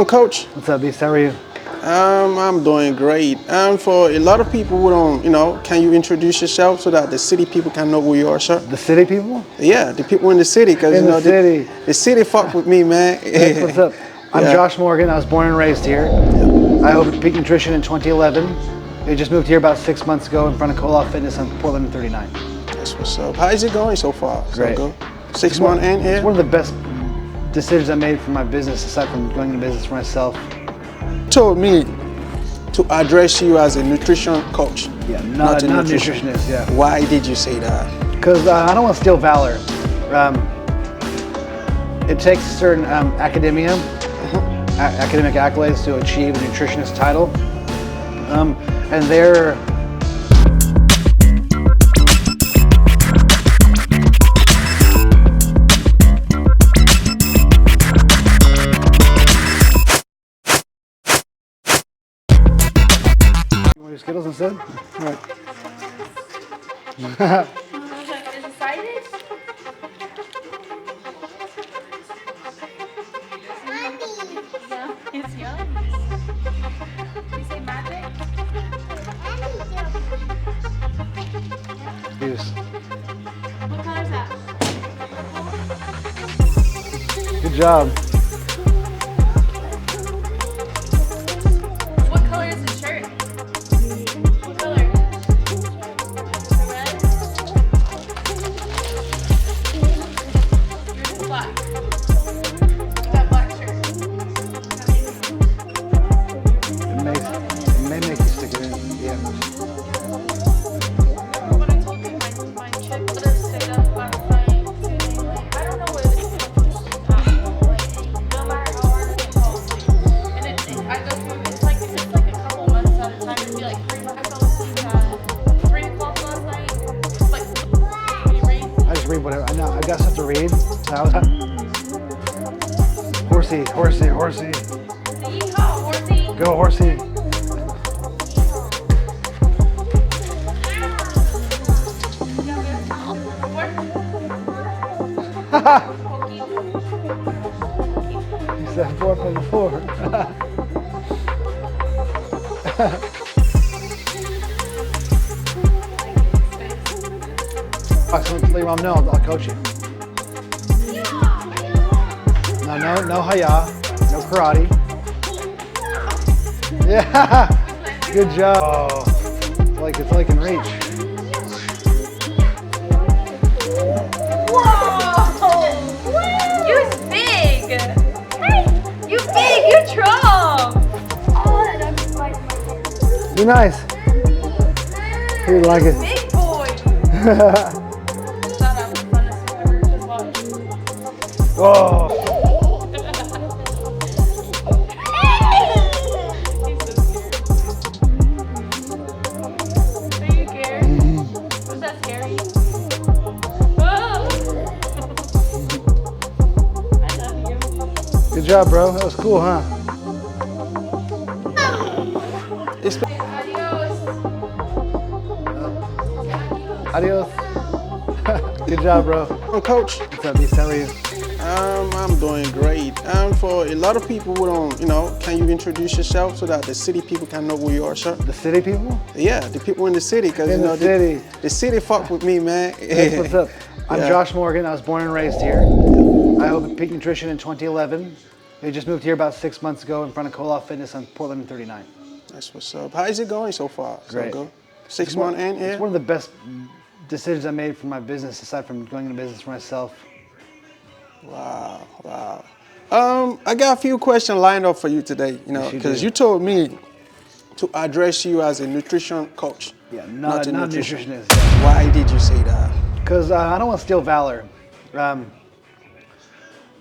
Coach. What's up, Beast? How are you? I'm doing great. For a lot of people who don't, can you introduce yourself so that the city people can know who you are, sir? The city people? Yeah, the people in the city, because the city fuck with me, man. That's what's up. I'm Josh Morgan. I was born and raised here. I opened Peak Nutrition in 2011. We just moved here about 6 months ago in front of Koloff Fitness on Portland and 39. That's what's up. How is it going so far? Great. So good. 6 months in here? It's one of the best decisions I made for my business, aside from going into business for myself. Told me to address you as a nutrition coach. Yeah, not a nutritionist. Yeah. Why did you say that? Because I don't want to steal valor. It takes certain academic accolades to achieve a nutritionist title, and they're Skittles instead? All right. Excited? Yeah, it's young. You say magic? Juice. What color is that? Good job. What color is the shirt? What color? Red? Yours is black. That black shirt. It may make you stick it in. Yeah. When I told you my chip would have stayed up on my I don't know what it is. No matter how hard it falls asleep. And I go through it's like a couple months at a time. It'd be like 3 months. I fell asleep at 3 o'clock last night. Like when you read. I just read whatever. I know. I got stuff to read. Horsey, horsey, horsey. Yeehaw, horsey. Go, horsey. You said 4 from the 4. Alright, so let your mom know, I'll coach you. No haya, no karate. Yeah, good job. Oh, it's like in reach. Whoa! You's big! Hey! You big! You trump! Be nice. You like it. Big boy! Shut up, funnest ever. Just watch. Oh. He's so scared. Are you scared? Was that scary? Oh! I love you. Good job, bro. That was cool, huh? Adios. Adios. Good job, bro. Coach. What's up, Beast? How are you? I'm doing great. For a lot of people who don't, can you introduce yourself so that the city people can know who you are, sir? The city people? Yeah, the people in the city, because the city fuck with me, man. That's what's up. I'm Josh Morgan. I was born and raised here. I opened Peak Nutrition in 2011. We just moved here about 6 months ago in front of Koloff Fitness on Portland and 39. That's what's up. How is it going so far? Great. So good. 6 months in here? It's one of the best decisions I made for my business, aside from going into business for myself. Wow. I got a few questions lined up for you today, because you told me to address you as a nutrition coach. Yeah, not a nutritionist. Why did you say that? Because I don't want to steal valor.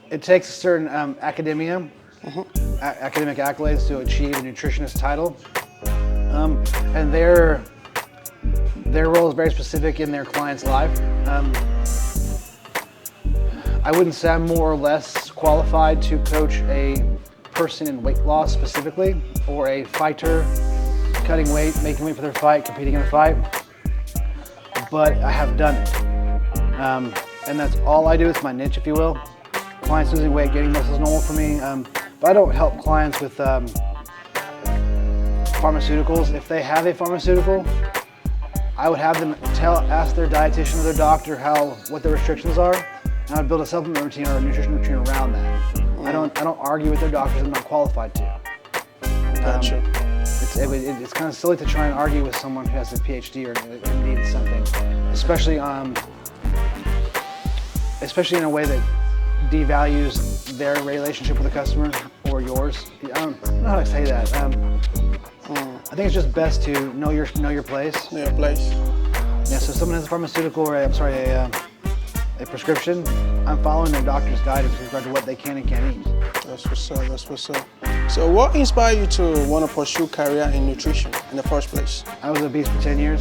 It takes certain academic accolades to achieve a nutritionist title, and their role is very specific in their client's life. I wouldn't say I'm more or less qualified to coach a person in weight loss specifically, or a fighter cutting weight, making weight for their fight, competing in a fight, but I have done it. And that's all I do. It's my niche, if you will. Clients losing weight, getting muscles normal for me. But I don't help clients with pharmaceuticals. If they have a pharmaceutical, I would have them ask their dietitian or their doctor what their restrictions are, and I would build a supplement routine or a nutrition routine around that. I don't argue with their doctors. I'm not qualified to. Gotcha. It's kind of silly to try and argue with someone who has a PhD or needs something, especially in a way that devalues their relationship with the customer or yours. I don't know how to say that. I think it's just best to know your place. Know your place. Yeah. So if someone has a pharmaceutical or a prescription, I'm following their doctor's guidance with regard to what they can and can't eat. That's what's up. That's what's up. So what inspired you to want to pursue a career in nutrition in the first place? I was obese for 10 years.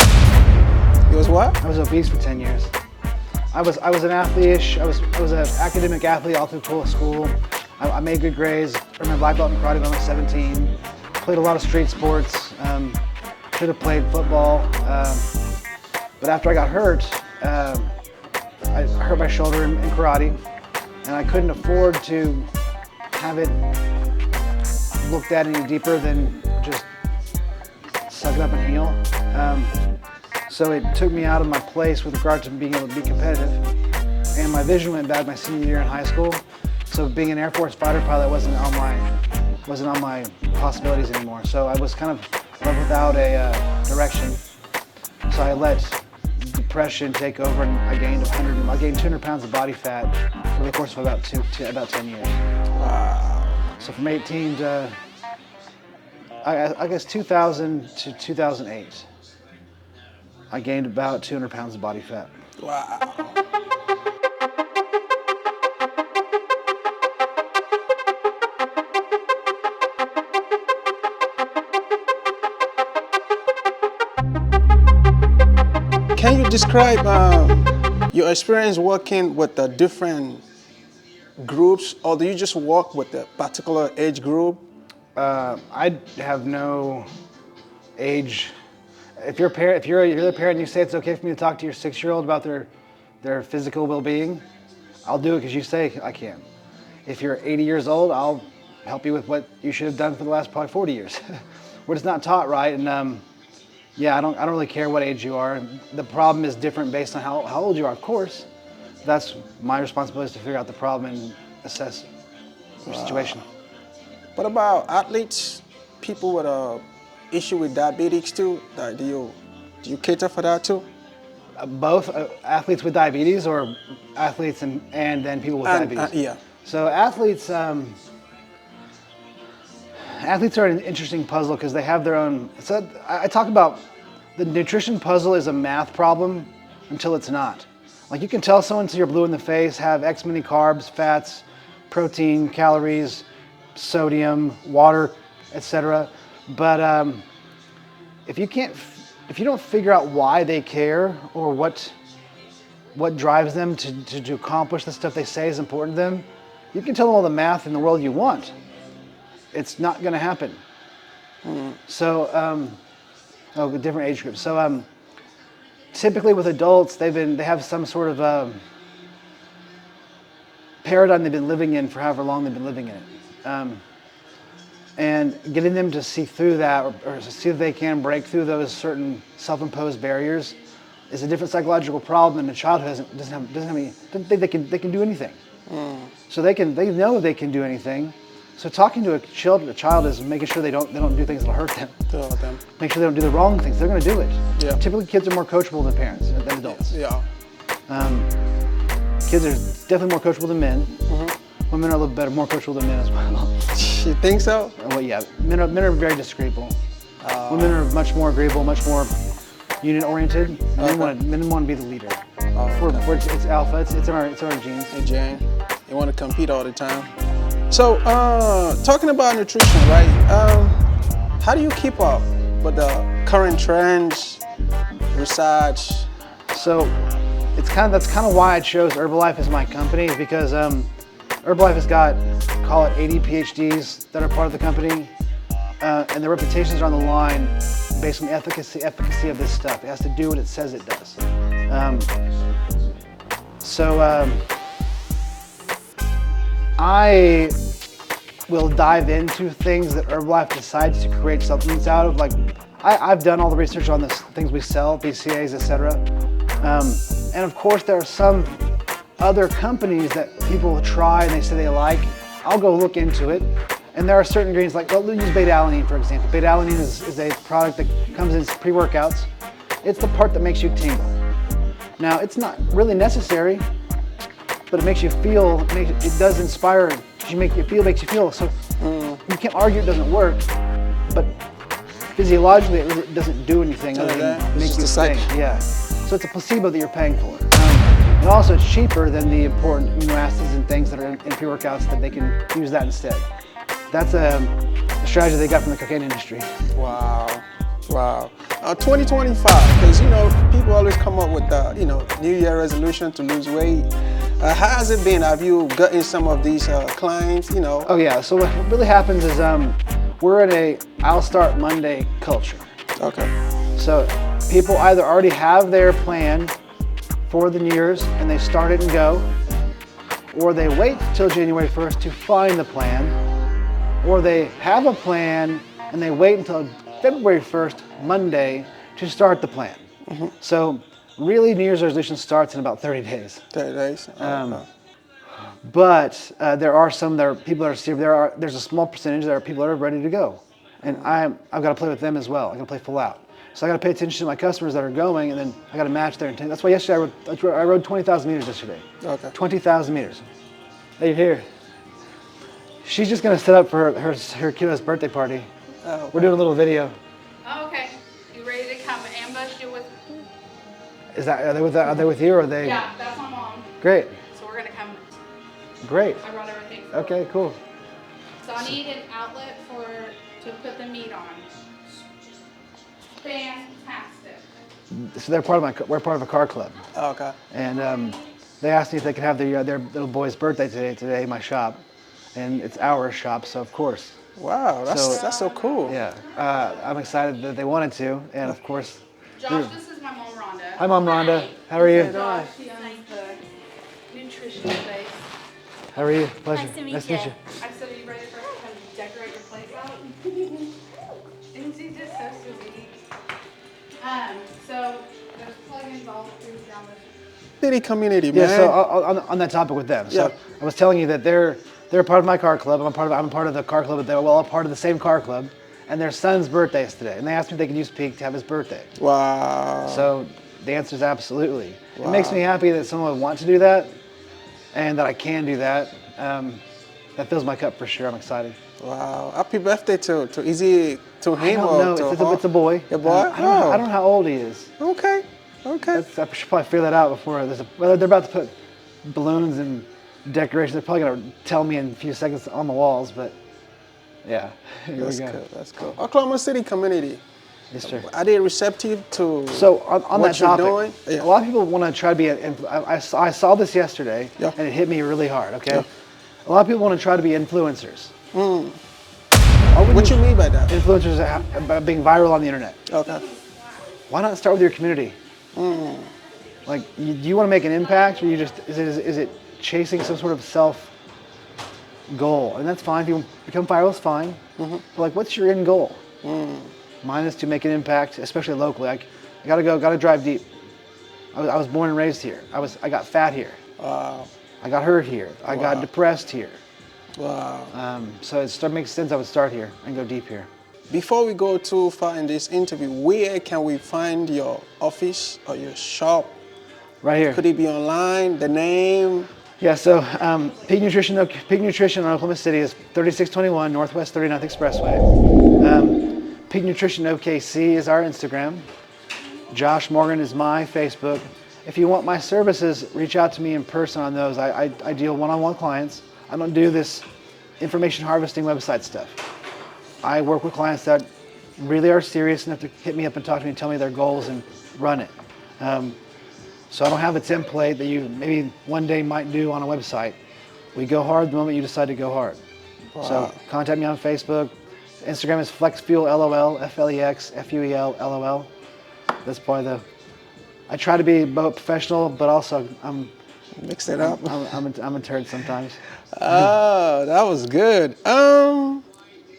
You was what? I was obese for 10 years. I was an athlete-ish. I was an academic athlete all through school. I made good grades. Earned my black belt in karate when I was 17. Played a lot of street sports. Should have played football. But after I got hurt, I hurt my shoulder in karate, and I couldn't afford to have it looked at any deeper than just suck it up and heal. So it took me out of my place with regard to being able to be competitive, and my vision went bad my senior year in high school. So being an Air Force fighter pilot wasn't on my possibilities anymore. So I was kind of left without a direction. So I let depression take over, and I gained 200 pounds of body fat over the course of about 10 years. Wow. So from 18 to, I guess 2000 to 2008, I gained about 200 pounds of body fat. Wow. Can you describe your experience working with the different groups, or do you just work with a particular age group? I have no age. If you're the parent and you say it's okay for me to talk to your 6-year-old about their physical well-being, I'll do it because you say I can. If you're 80 years old, I'll help you with what you should have done for the last probably 40 years. We're just not taught right, and yeah, I don't really care what age you are. The problem is different based on how old you are, of course. That's my responsibility, is to figure out the problem and assess your situation. What about athletes, people with a issue with diabetes too? Do you cater for that too? Both athletes with diabetes, or athletes and then people with diabetes? Yeah. So athletes are an interesting puzzle because they have their own. So I talk about the nutrition puzzle is a math problem until it's not. Like, you can tell someone till you're blue in the face, have X many carbs, fats, protein, calories, sodium, water, etc. But if you don't figure out why they care, or what drives them to accomplish the stuff they say is important to them, you can tell them all the math in the world you want. It's not going to happen. So, different age groups. So, typically with adults, they have some sort of paradigm they've been living in for however long they've been living in it. And getting them to see through that, or see if they can break through those certain self-imposed barriers, is a different psychological problem than a child who doesn't think they can do anything. So they know they can do anything. So talking to a child is making sure they don't do things that'll hurt them. Make sure they don't do the wrong things. They're going to do it. Yeah. Typically, kids are more coachable than parents, than adults. Yeah. Kids are definitely more coachable than men. Women are a little more coachable than men as well. You think so? Well, yeah. Men are very disagreeable. Women are much more agreeable, much more unit-oriented. Men want to be the leader. It's alpha. It's in our genes. Hey, Jane, you want to compete all the time. So, talking about nutrition, right? How do you keep up with the current trends, research? So, that's kind of why I chose Herbalife as my company, is because Herbalife has got, call it 80 PhDs that are part of the company, and their reputations are on the line based on the efficacy of this stuff. It has to do what it says it does. will dive into things that Herbalife decides to create supplements out of. Like, I've done all the research on this, things we sell, BCAAs, etc. And of course, there are some other companies that people try and they say they like. I'll go look into it. And there are certain ingredients, like, we'll use beta-alanine, for example. Beta-alanine is a product that comes in pre-workouts. It's the part that makes you tingle. Now, it's not really necessary, but it makes you feel, it does inspire, makes you feel. So you can't argue it doesn't work, but physiologically it really doesn't do anything other than make you think. Yeah. So it's a placebo that you're paying for. And also it's cheaper than the important amino acids and things that are in pre-workouts that they can use that instead. That's a strategy they got from the cocaine industry. Wow. 2025, because people always come up with New Year resolution to lose weight. How has it been? Have you gotten some of these clients? Oh yeah. So what really happens is we're in a I'll start Monday culture. Okay. So people either already have their plan for the New Year's and they start it and go, or they wait till January 1st to find the plan, or they have a plan and they wait until February 1st, Monday, to start the plan. Mm-hmm. So really New Year's resolution starts in about 30 days. 30 days? Okay. But there are some people that are serious. There's a small percentage that are people that are ready to go. And I've got to play with them as well. I'm going to play full out. So I got to pay attention to my customers that are going, and then I got to match their intent. That's why yesterday I rode 20,000 meters yesterday. Okay. 20,000 meters. Hey, you're here. She's just going to set up for her kiddo's birthday party. Oh, okay. We're doing a little video. Oh, okay. You ready to come ambush you with? Are they with you or are they? Yeah, that's my mom. Great. So we're gonna come. Great. I brought everything. Okay, cool. So I need an outlet to put the meat on. Fantastic. So we're part of a car club. Oh, okay. And they asked me if they could have their little boy's birthday today in my shop, and it's our shop, so of course. Wow, that's so cool. Yeah, I'm excited that they wanted to, and of course. Josh, this is my mom, Rhonda. Hi, Mom Rhonda. How are you? Josh, she owns the nutrition space. How are you? Pleasure. Nice to meet I said, are you ready for us to come decorate your place out? Isn't she just so sweet? So there's plugins all through down the City community, man. Yeah. So on that topic with them. So I was telling you that they're part of my car club. I'm part of the car club. They're all part of the same car club. And their son's birthday is today. And they asked me if they could use Peak to have his birthday. Wow. So the answer is absolutely. Wow. It makes me happy that someone would want to do that and that I can do that. That fills my cup for sure. I'm excited. Wow. Happy birthday to is he to him or no, to it's a boy. A boy? I don't know how old he is. Okay. I should probably figure that out before they're about to put balloons and decorations. They're probably going to tell me in a few seconds on the walls, but yeah, here That's we go. cool. That's cool. Oklahoma City community. Yes, sir. Are they receptive to So on what that you're topic, doing? Yeah. a lot of people want to try to be. I saw this yesterday, Yeah. and it hit me really hard. Okay, Yeah. a lot of people want to try to be influencers. What you mean by that? Influencers being viral on the internet. Okay. Why not start with your community? Like, do you want to make an impact, or is it chasing some sort of self goal? And that's fine. If you become viral, it's fine. But like, what's your end goal? Mine is to make an impact, especially locally. I gotta drive deep. I was born and raised here. I got fat here. Wow. I got hurt here. I got depressed here. Wow. So it makes sense I would start here and go deep here. Before we go too far in this interview, where can we find your office or your shop? Right here. Could it be online? The name? Yeah, so Peak Nutrition in Oklahoma City is 3621 Northwest 39th Expressway. Peak Nutrition OKC is our Instagram. Josh Morgan is my Facebook. If you want my services, reach out to me in person on those. I deal one-on-one clients. I don't do this information harvesting website stuff. I work with clients that really are serious enough to hit me up and talk to me and tell me their goals and run it. So I don't have a template that you maybe one day might do on a website. We go hard the moment you decide to go hard. Wow. So contact me on Facebook. Instagram is FlexFuelLOL, FLEXFUEL LOL. That's probably I try to be both professional, but also I'm Mix it up. I'm a turd sometimes. Oh, that was good.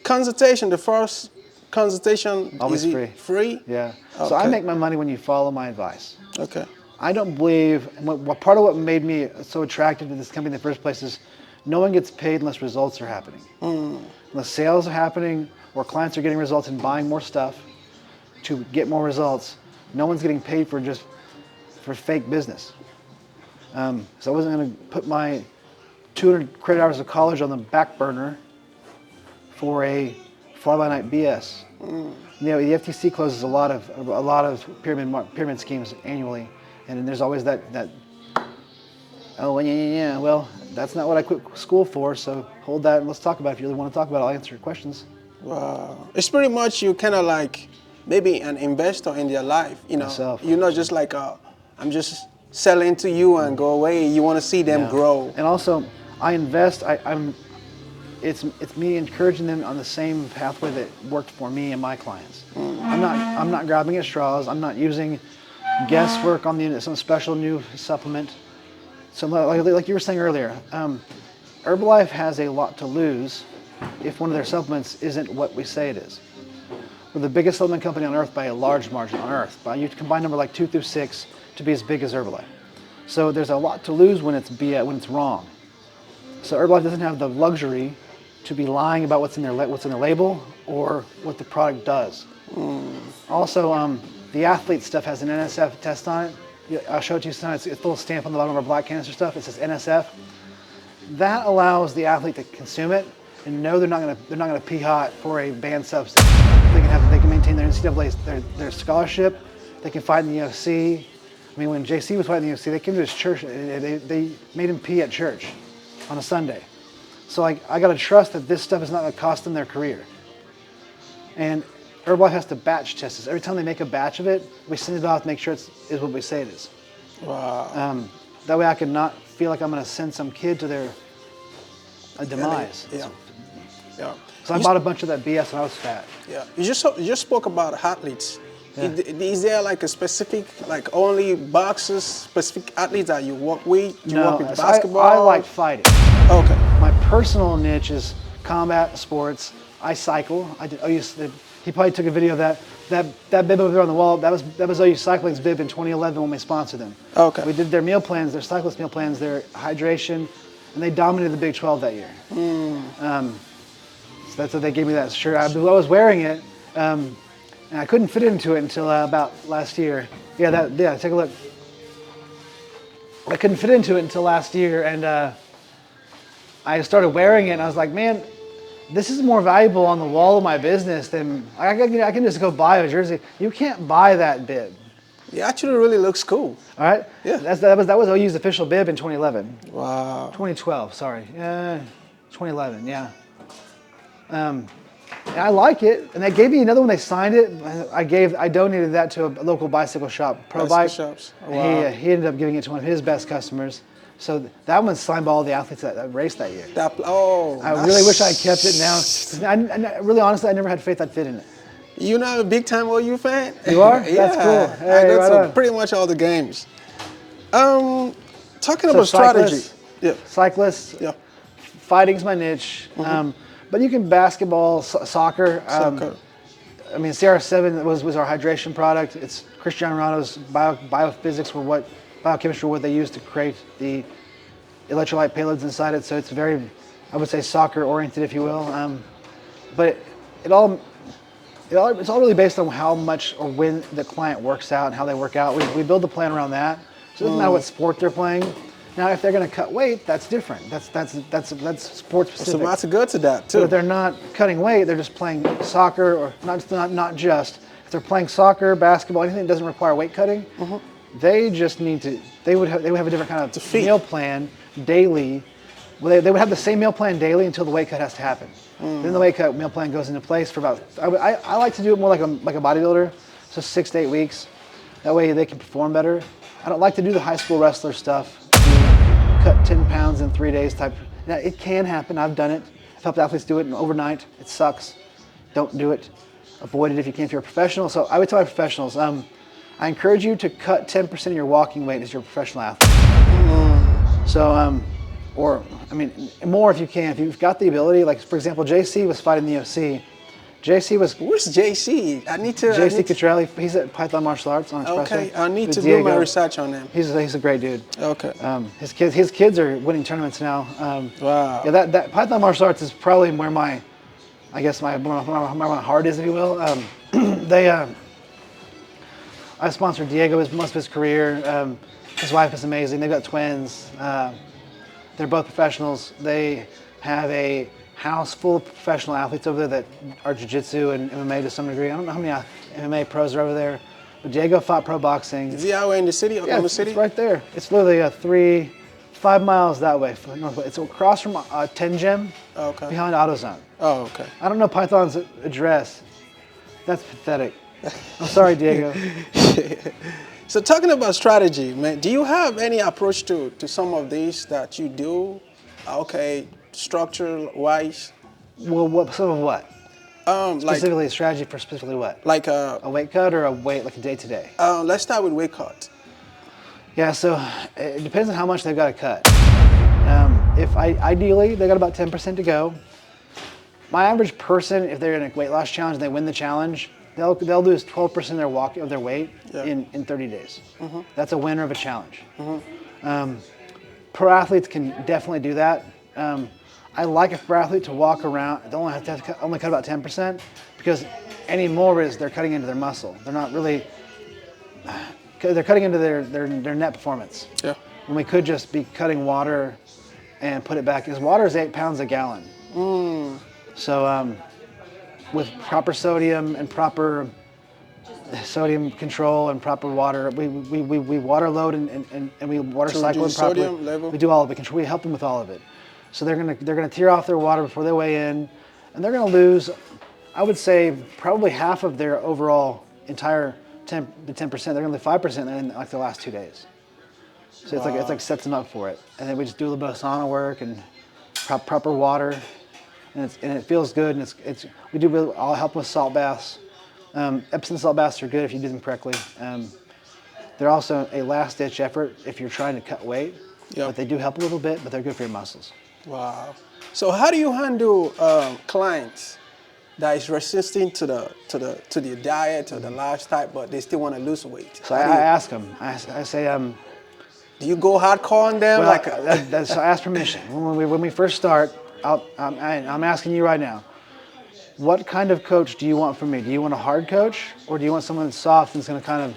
Consultation. The first consultation Always is free. it free? Yeah. Okay. So I make my money when you follow my advice. Okay. I don't believe, and what part of what made me so attracted to this company in the first place is no one gets paid unless results are happening. Unless sales are happening or clients are getting results and buying more stuff to get more results, no one's getting paid for fake business. So I wasn't going to put my 200 credit hours of college on the back burner for a fly-by-night BS. You know, the FTC closes a lot of pyramid schemes annually, and there's always that. Oh yeah. Well, that's not what I quit school for. So hold that and let's talk about it. If you really want to talk about it, I'll answer your questions. Wow. It's pretty much you kind of like maybe an investor in their life. You know, Myself. you're not just like I'm just selling to you and go away. You want to see them grow. And also, I invest. It's me encouraging them on the same pathway that worked for me and my clients. I'm not grabbing at straws. I'm not using guesswork on some special new supplement. So like you were saying earlier, Herbalife has a lot to lose if one of their supplements isn't what we say it is. We're the biggest supplement company on earth by a large margin on earth. You combine number like 2 through 6 to be as big as Herbalife. So there's a lot to lose when it's wrong. So Herbalife doesn't have the luxury to be lying about what's in the label or what the product does. Also, the athlete stuff has an NSF test on it. I'll show it to you tonight. It's a little stamp on the bottom of our black canister stuff. It says NSF. That allows the athlete to consume it and know they're not going to pee hot for a banned substance. They can maintain their NCAA their scholarship. They can fight in the UFC. I mean, when JC was fighting in the UFC, they came to his church. They made him pee at church on a Sunday. So I got to trust that this stuff is not going to cost them their career. And Herbalife has to batch test this. Every time they make a batch of it, we send it off to make sure it is what we say it is. Wow. That way I can not feel like I'm going to send some kid to their demise. Yeah. So I bought a bunch of that BS when I was fat. Yeah. You just spoke about athletes. Yeah. Is there like a specific, like only boxers, specific athletes that you work with? Do you work with basketball? I like fighting. Okay. My personal niche is combat sports. I cycle. He probably took a video of that bib over there on the wall. That was OU Cycling's bib in 2011 when we sponsored them. Okay. We did their meal plans, their cyclist meal plans, their hydration, and they dominated the Big 12 that year. So that's what they gave me that shirt. I was wearing it, and I couldn't fit into it until about last year. Yeah, take a look. I couldn't fit into it until last year, and I started wearing it, and I was like, man, this is more valuable on the wall of my business than I can just go buy a jersey. You can't buy that bib. It actually really looks cool. All right. Yeah. That was OU's official bib in 2011. Wow. 2012. Sorry. 2011. Yeah. And I like it, and they gave me another one. They signed it. I donated that to a local bicycle shop, Pro Bike. Shops. Wow. He ended up giving it to one of his best customers. So that one's signed by all the athletes that raced that year. I really wish I kept it now. Really, honestly, I never had faith I'd fit in it. You're not a big-time OU fan? You are? Yeah. That's cool. Hey, I go to pretty much all the games. Talking about strategy. Yeah. Cyclists. Yeah. Fighting's my niche. But you can basketball, soccer. I mean, CR7 was our hydration product. It's Cristiano Ronaldo's biophysics biochemistry, what they use to create the electrolyte payloads inside it. So it's very, I would say, soccer oriented, if you will. But it's all really based on how much or when the client works out and how they work out. We build the plan around that. So it doesn't matter what sport they're playing. Now, if they're going to cut weight, that's different. That's sport specific. So lots of good to that too. But if they're not cutting weight, they're just playing soccer, or not just. If they're playing soccer, basketball, anything that doesn't require weight cutting. They just need to. They would have a different kind of meal plan daily. Well, they would have the same meal plan daily until the weight cut has to happen. Then the weight cut meal plan goes into place for about. I like to do it more like a bodybuilder, so 6 to 8 weeks. That way they can perform better. I don't like to do the high school wrestler stuff. Cut 10 pounds in 3 days type. Now it can happen. I've done it. I've helped athletes do it overnight. It sucks. Don't do it. Avoid it if you can if you're a professional. So I would tell my professionals. I encourage you to cut 10% of your walking weight as you're a professional athlete. So, or I mean, more if you can. If you've got the ability, like for example, JC was fighting the UFC. JC was. Where's JC? I need to. JC Catrelli, he's at Python Martial Arts on Espresso. Okay, I need to Diego. do my research on him. He's a great dude. Okay. His kids are winning tournaments now. Wow. Yeah, that Python Martial Arts is probably where my heart is, if you will. I sponsored Diego most of his career. His wife is amazing. They've got twins. They're both professionals. They have a house full of professional athletes over there that are jiu-jitsu and MMA to some degree. I don't know how many MMA pros are over there, but Diego fought pro boxing. Is he out in the city, Oklahoma City? It's right there. It's literally 5 miles that way. It's across from 10 Gym, behind AutoZone. Oh, okay. I don't know Python's address. That's pathetic. I'm sorry, Diego. So talking about strategy, man, do you have any approach to some of these that you do? Okay, structure-wise? Well, some of what? Specifically, Like, a strategy for specifically what? like A weight cut or a weight, like a day-to-day? let's start with weight cut. Yeah, so it depends on how much they've got to cut. Ideally, they got about 10% to go. My average person, if they're in a weight loss challenge and they win the challenge, they'll lose 12% of their weight in 30 days. Mm-hmm. That's a winner of a challenge. Mm-hmm. Pro athletes can definitely do that. I like a pro athlete to walk around. They only have to only cut about 10% because any more is they're cutting into their muscle. They're not really. They're cutting into their net performance. Yeah. When we could just be cutting water and put it back, because water is 8 pounds a gallon. Mm. So with proper sodium and proper sodium control and proper water, we water load and we water cycle them properly. Sodium level. We do all of it. We help them with all of it. So they're gonna tear off their water before they weigh in, and they're gonna lose, I would say, probably half of their overall entire 10%. They're gonna lose 5% in like the last 2 days. So it's like sets them up for it. And then we just do a little bit of sauna work and proper water, and it feels good. And I'll help with salt baths. Epsom salt baths are good if you do them correctly. They're also a last ditch effort if you're trying to cut weight. Yep. But they do help a little bit, but they're good for your muscles. Wow. So how do you handle clients that is resisting to the diet or the lifestyle, but they still want to lose weight? So I ask them. I say, do you go hardcore on them? Well, so I ask permission. When we first start, I'm asking you right now, what kind of coach do you want from me? Do you want a hard coach, or do you want someone that's soft and is going to kind of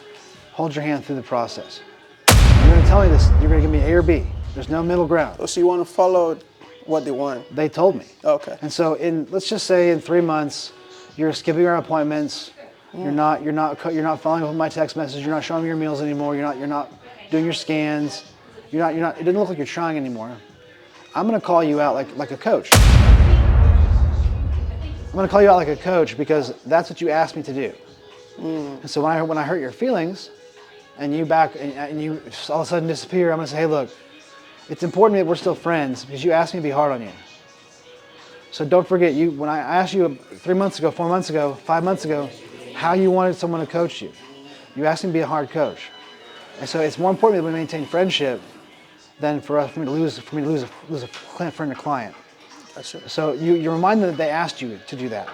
hold your hand through the process? You're going to tell me this. You're going to give me A or B. There's no middle ground. Oh, so you want to follow what they want? They told me. Okay. And so let's just say in 3 months, you're skipping our appointments. You're not following up with my text message. You're not showing me your meals anymore. You're not doing your scans. It doesn't look like you're trying anymore. I'm going to call you out like a coach. I'm going to call you out like a coach because that's what you asked me to do. And so when I hurt your feelings, and you all of a sudden disappear, I'm going to say, hey, look, it's important that we're still friends because you asked me to be hard on you. So don't forget, when I asked you 3 months ago, 4 months ago, 5 months ago, how you wanted someone to coach you. You asked me to be a hard coach. And so it's more important that we maintain friendship than for me to lose a friend or client. That's right. So you remind them that they asked you to do that.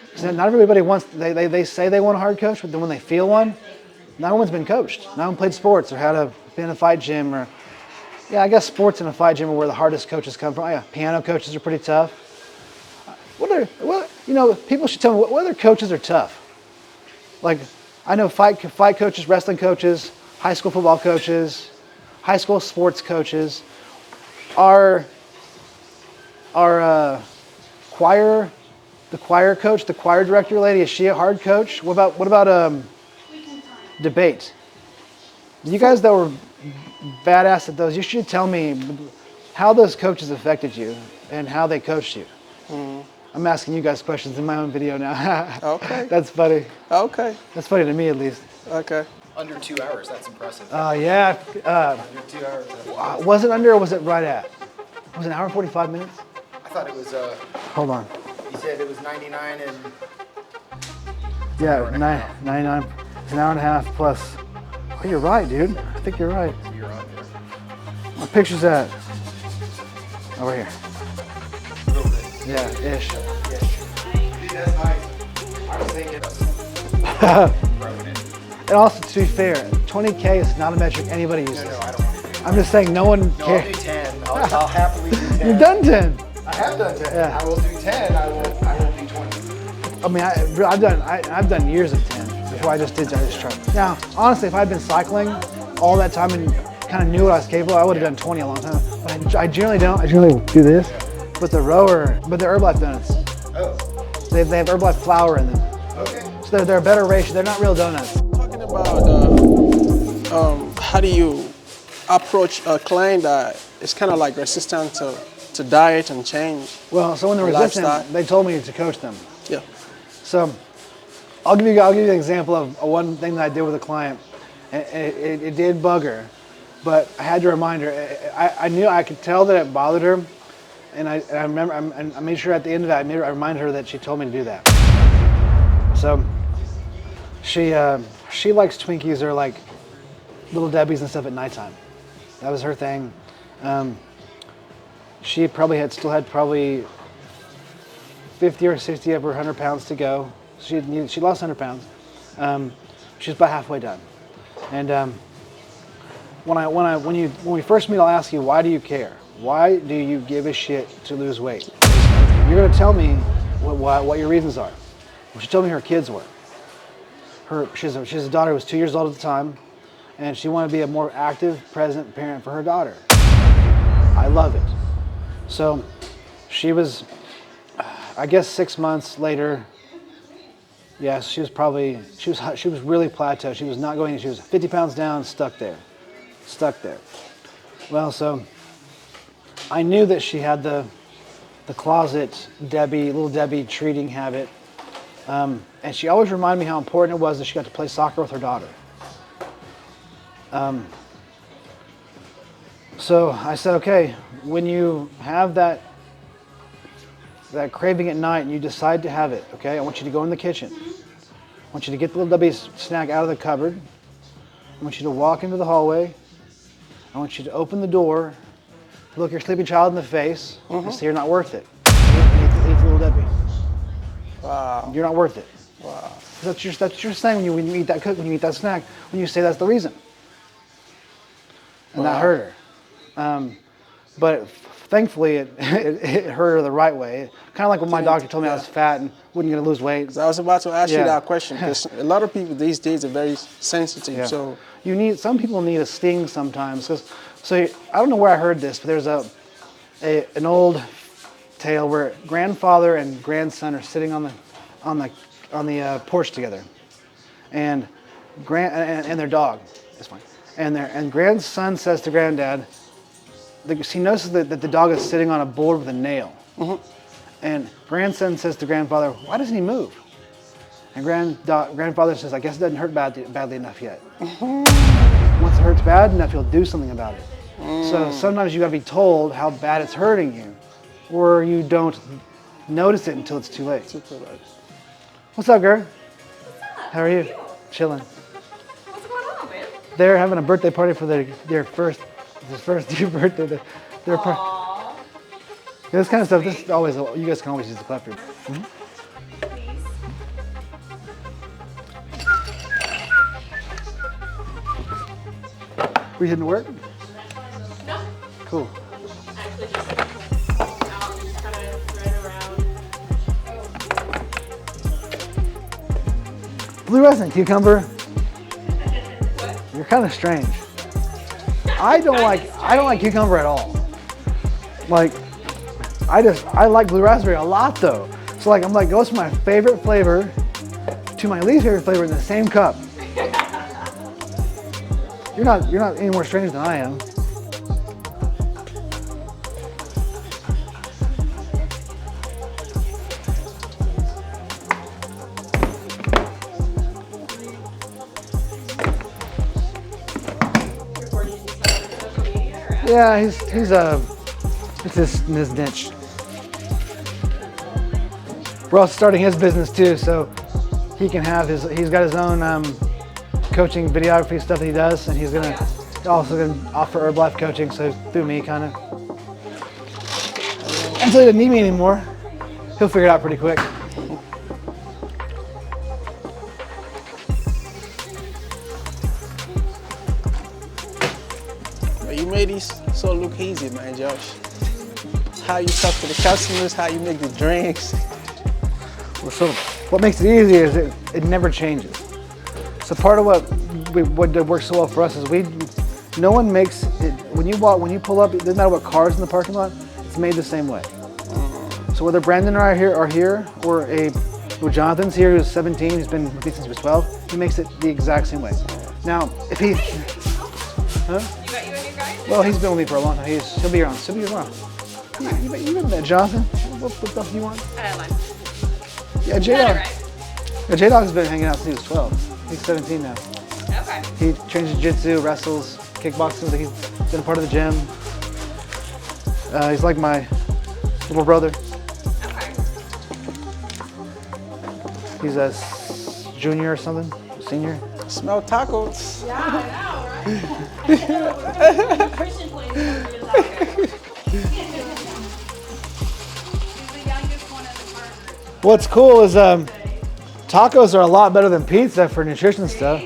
Because not everybody wants, they say they want a hard coach, but then when they feel one, not everyone's been coached. Not everyone played sports or been in a fight gym or, yeah, I guess sports and a fight gym are where the hardest coaches come from. Yeah, piano coaches are pretty tough. People should tell me what other coaches are tough. Like, I know fight coaches, wrestling coaches, high school football coaches, high school sports coaches. The choir coach, the choir director lady, is she a hard coach? What about debate? You guys that were badass at those, you should tell me how those coaches affected you and how they coached you. I'm asking you guys questions in my own video now. Okay. That's funny. Okay. That's funny to me, at least. Okay. Under 2 hours, that's impressive. Yeah. Under 2 hours. Was it under or was it right at? Was it an hour and 45 minutes? I thought it was, Hold on. you said it was 99 and... Yeah, 99. It's an hour and a half plus. Oh, you're right, dude. I think you're right. You're on there. What picture's that? Over here. A little bit. Yeah, ish. See, that's nice. I was thinking. And also, to be fair, 20K is not a metric anybody uses. No, I don't want to do I'm just saying no one No, I'll do cares. 10. I'll happily do 10. You've done 10. I have done 10. Yeah. I will do 10. I will do 20. I mean, I've done years of 10 before I just tried. Now, honestly, if I'd been cycling all that time and kind of knew what I was capable, I would have done 20 a long time. But I generally don't. I generally do this. But the Herbalife donuts, Oh, they have Herbalife flour in them. okay. So they're a better ratio. They're not real donuts. Talking about how do you approach a client that is kind of like resistant to diet and change? Well, so when they're resistant, Lifestyle. they told me to coach them. Yeah. So I'll give you an example of one thing that I did with a client. And it did bug her, but I had to remind her. I knew I could tell that it bothered her, and I remember I made sure at the end of that I reminded her that she told me to do that. So she likes Twinkies or like Little Debbie's and stuff at nighttime. That was her thing. She probably still had 50 or 60 of her 100 pounds to go. She lost 100 pounds. She's about halfway done. And when we first meet, I'll ask you, why do you care? Why do you give a shit to lose weight? You're gonna tell me what your reasons are. Well, she told me her kids were. She has a daughter who was 2 years old at the time, and she wanted to be a more active, present parent for her daughter. I love it. So she was, I guess 6 months later. Yes, she was really plateaued. She was not going. She was 50 pounds down, stuck there. Well, so I knew that she had the closet Little Debbie treating habit, and she always reminded me how important it was that she got to play soccer with her daughter. So I said, okay, when you have that craving at night and you decide to have it, okay, I want you to go in the kitchen. I want you to get the Little Debbie's snack out of the cupboard. I want you to walk into the hallway. I want you to open the door, look your sleeping child in the face, and say you're not worth it. Eat the Little Debbie. Wow. You're not worth it. Wow. That's what you're saying when you eat that snack, when you say that's the reason. And that hurt her. But thankfully, it hurt her the right way. Kind of like when my doctor told me I was fat and wasn't going to lose weight. I was about to ask you Yeah. that question because a lot of people these days are very sensitive. Yeah. So Some people need a sting sometimes. So I don't know where I heard this, but there's an old tale where grandfather and grandson are sitting on the porch together, and their dog. That's fine. And grandson says to granddad, he notices that the dog is sitting on a board with a nail. And grandson says to grandfather, "Why doesn't he move?" And grandfather says, "I guess it doesn't hurt badly enough yet. Once it hurts bad enough, he'll do something about it." So sometimes you gotta be told how bad it's hurting you, or you don't notice it until it's too late. What's up, girl? How are you? Chilling. What's going on, man? They're having a birthday party for their first year birthday. Aww. This kind of stuff. This is always. You guys can always use the clapboard. Please. Were you heading to work? No. Cool. Actually, just out and just kind of ran around. Blue resin cucumber. You're kind of strange. I don't like cucumber at all. Like, I like blue raspberry a lot though. So like, I'm like, goes from my favorite flavor to my least favorite flavor in the same cup. You're not any more strange than I am. Yeah, it's his niche. We're also starting his business too, so he's got his own coaching videography stuff that he does, and he's gonna Also going to offer Herbalife coaching, so through me kind of. Until he doesn't need me anymore, he'll figure it out pretty quick. You made these so look easy, man, Josh. How you talk to the customers, how you make the drinks. Well, so what makes it easy is it never changes. So part of what works so well for us is no one makes it, when you pull up, it doesn't matter what car's in the parking lot, it's made the same way. So whether Brandon and I are here or Jonathan's here who's 17, he's been with me since he was 12, he makes it the exact same way. Now, if he, You got you a new guy? well, he's been with me for a long time. He'll be around. He'll be around. You remember that, Jonathan? What stuff do you want? Lime. Yeah, Got it J-Dog. right. Yeah, J-Dog's been hanging out since he was 12. He's 17 now. Okay. He trains jiu-jitsu, wrestles, kickboxing. He's been a part of the gym. He's like my little brother. Okay. He's a junior or something, senior. Smell tacos. Yeah, I know, right? Christian place is He's the youngest one in the partner. What's cool is tacos are a lot better than pizza for nutrition stuff.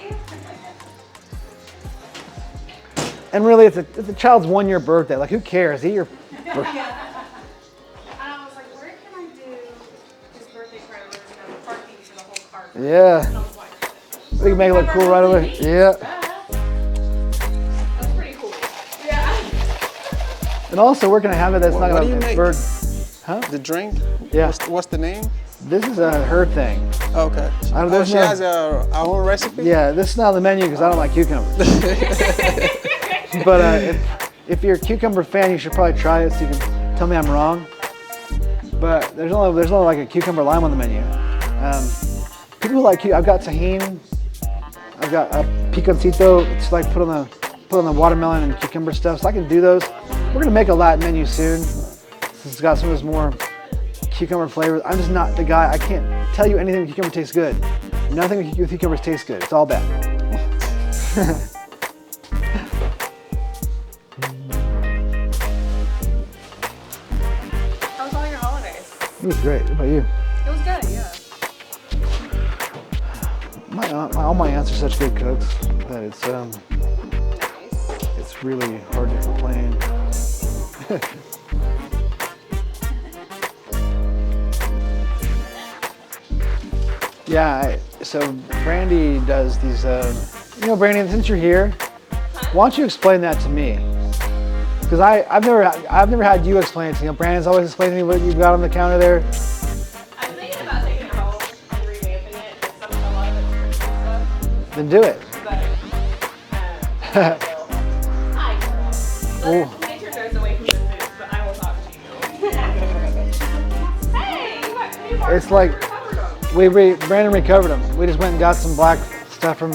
And really, it's a child's 1-year birthday. Like, who cares? Eat your. And I was like, where can I do his birthday trailers and have parking for the whole cart? Yeah. And I was like, We can make it look cool right away. Yeah. that's pretty cool. Yeah. And also, we're gonna have it that's not What do gonna you make? bird. The drink? Yeah. What's the name? This is her thing. Okay. there's She no- has her own recipe? Yeah, this is not on the menu because I don't like cucumbers. But if you're a cucumber fan, you should probably try it so you can tell me I'm wrong. But there's only like a cucumber lime on the menu. People who like I've got tahini, I've got a piconcito. It's like put on the watermelon and cucumber stuff. So I can do those. We're gonna make a Latin menu soon. It's got some of those more cucumber flavors. I'm just not the guy. I can't tell you anything with cucumber tastes good. Nothing with cucumbers tastes good. It's all bad. How was all your holidays? It was great. What about you? It was good, yeah. All my aunts are such good cooks that Nice. it's really hard to complain. Yeah, so Brandy does these, Brandy, since you're here, why don't you explain that to me? Because I've never had you explain it to me. Brandon's always explaining to me what you've got on the counter there. I'm thinking about taking it home and revamping it. It's a lot of it's stuff, Then do it. but hi, girl. Nature goes away from the food, but I will talk to you. Hey, you got new parts. It's like Recovered them. Brandon recovered them. We just went and got some black stuff from.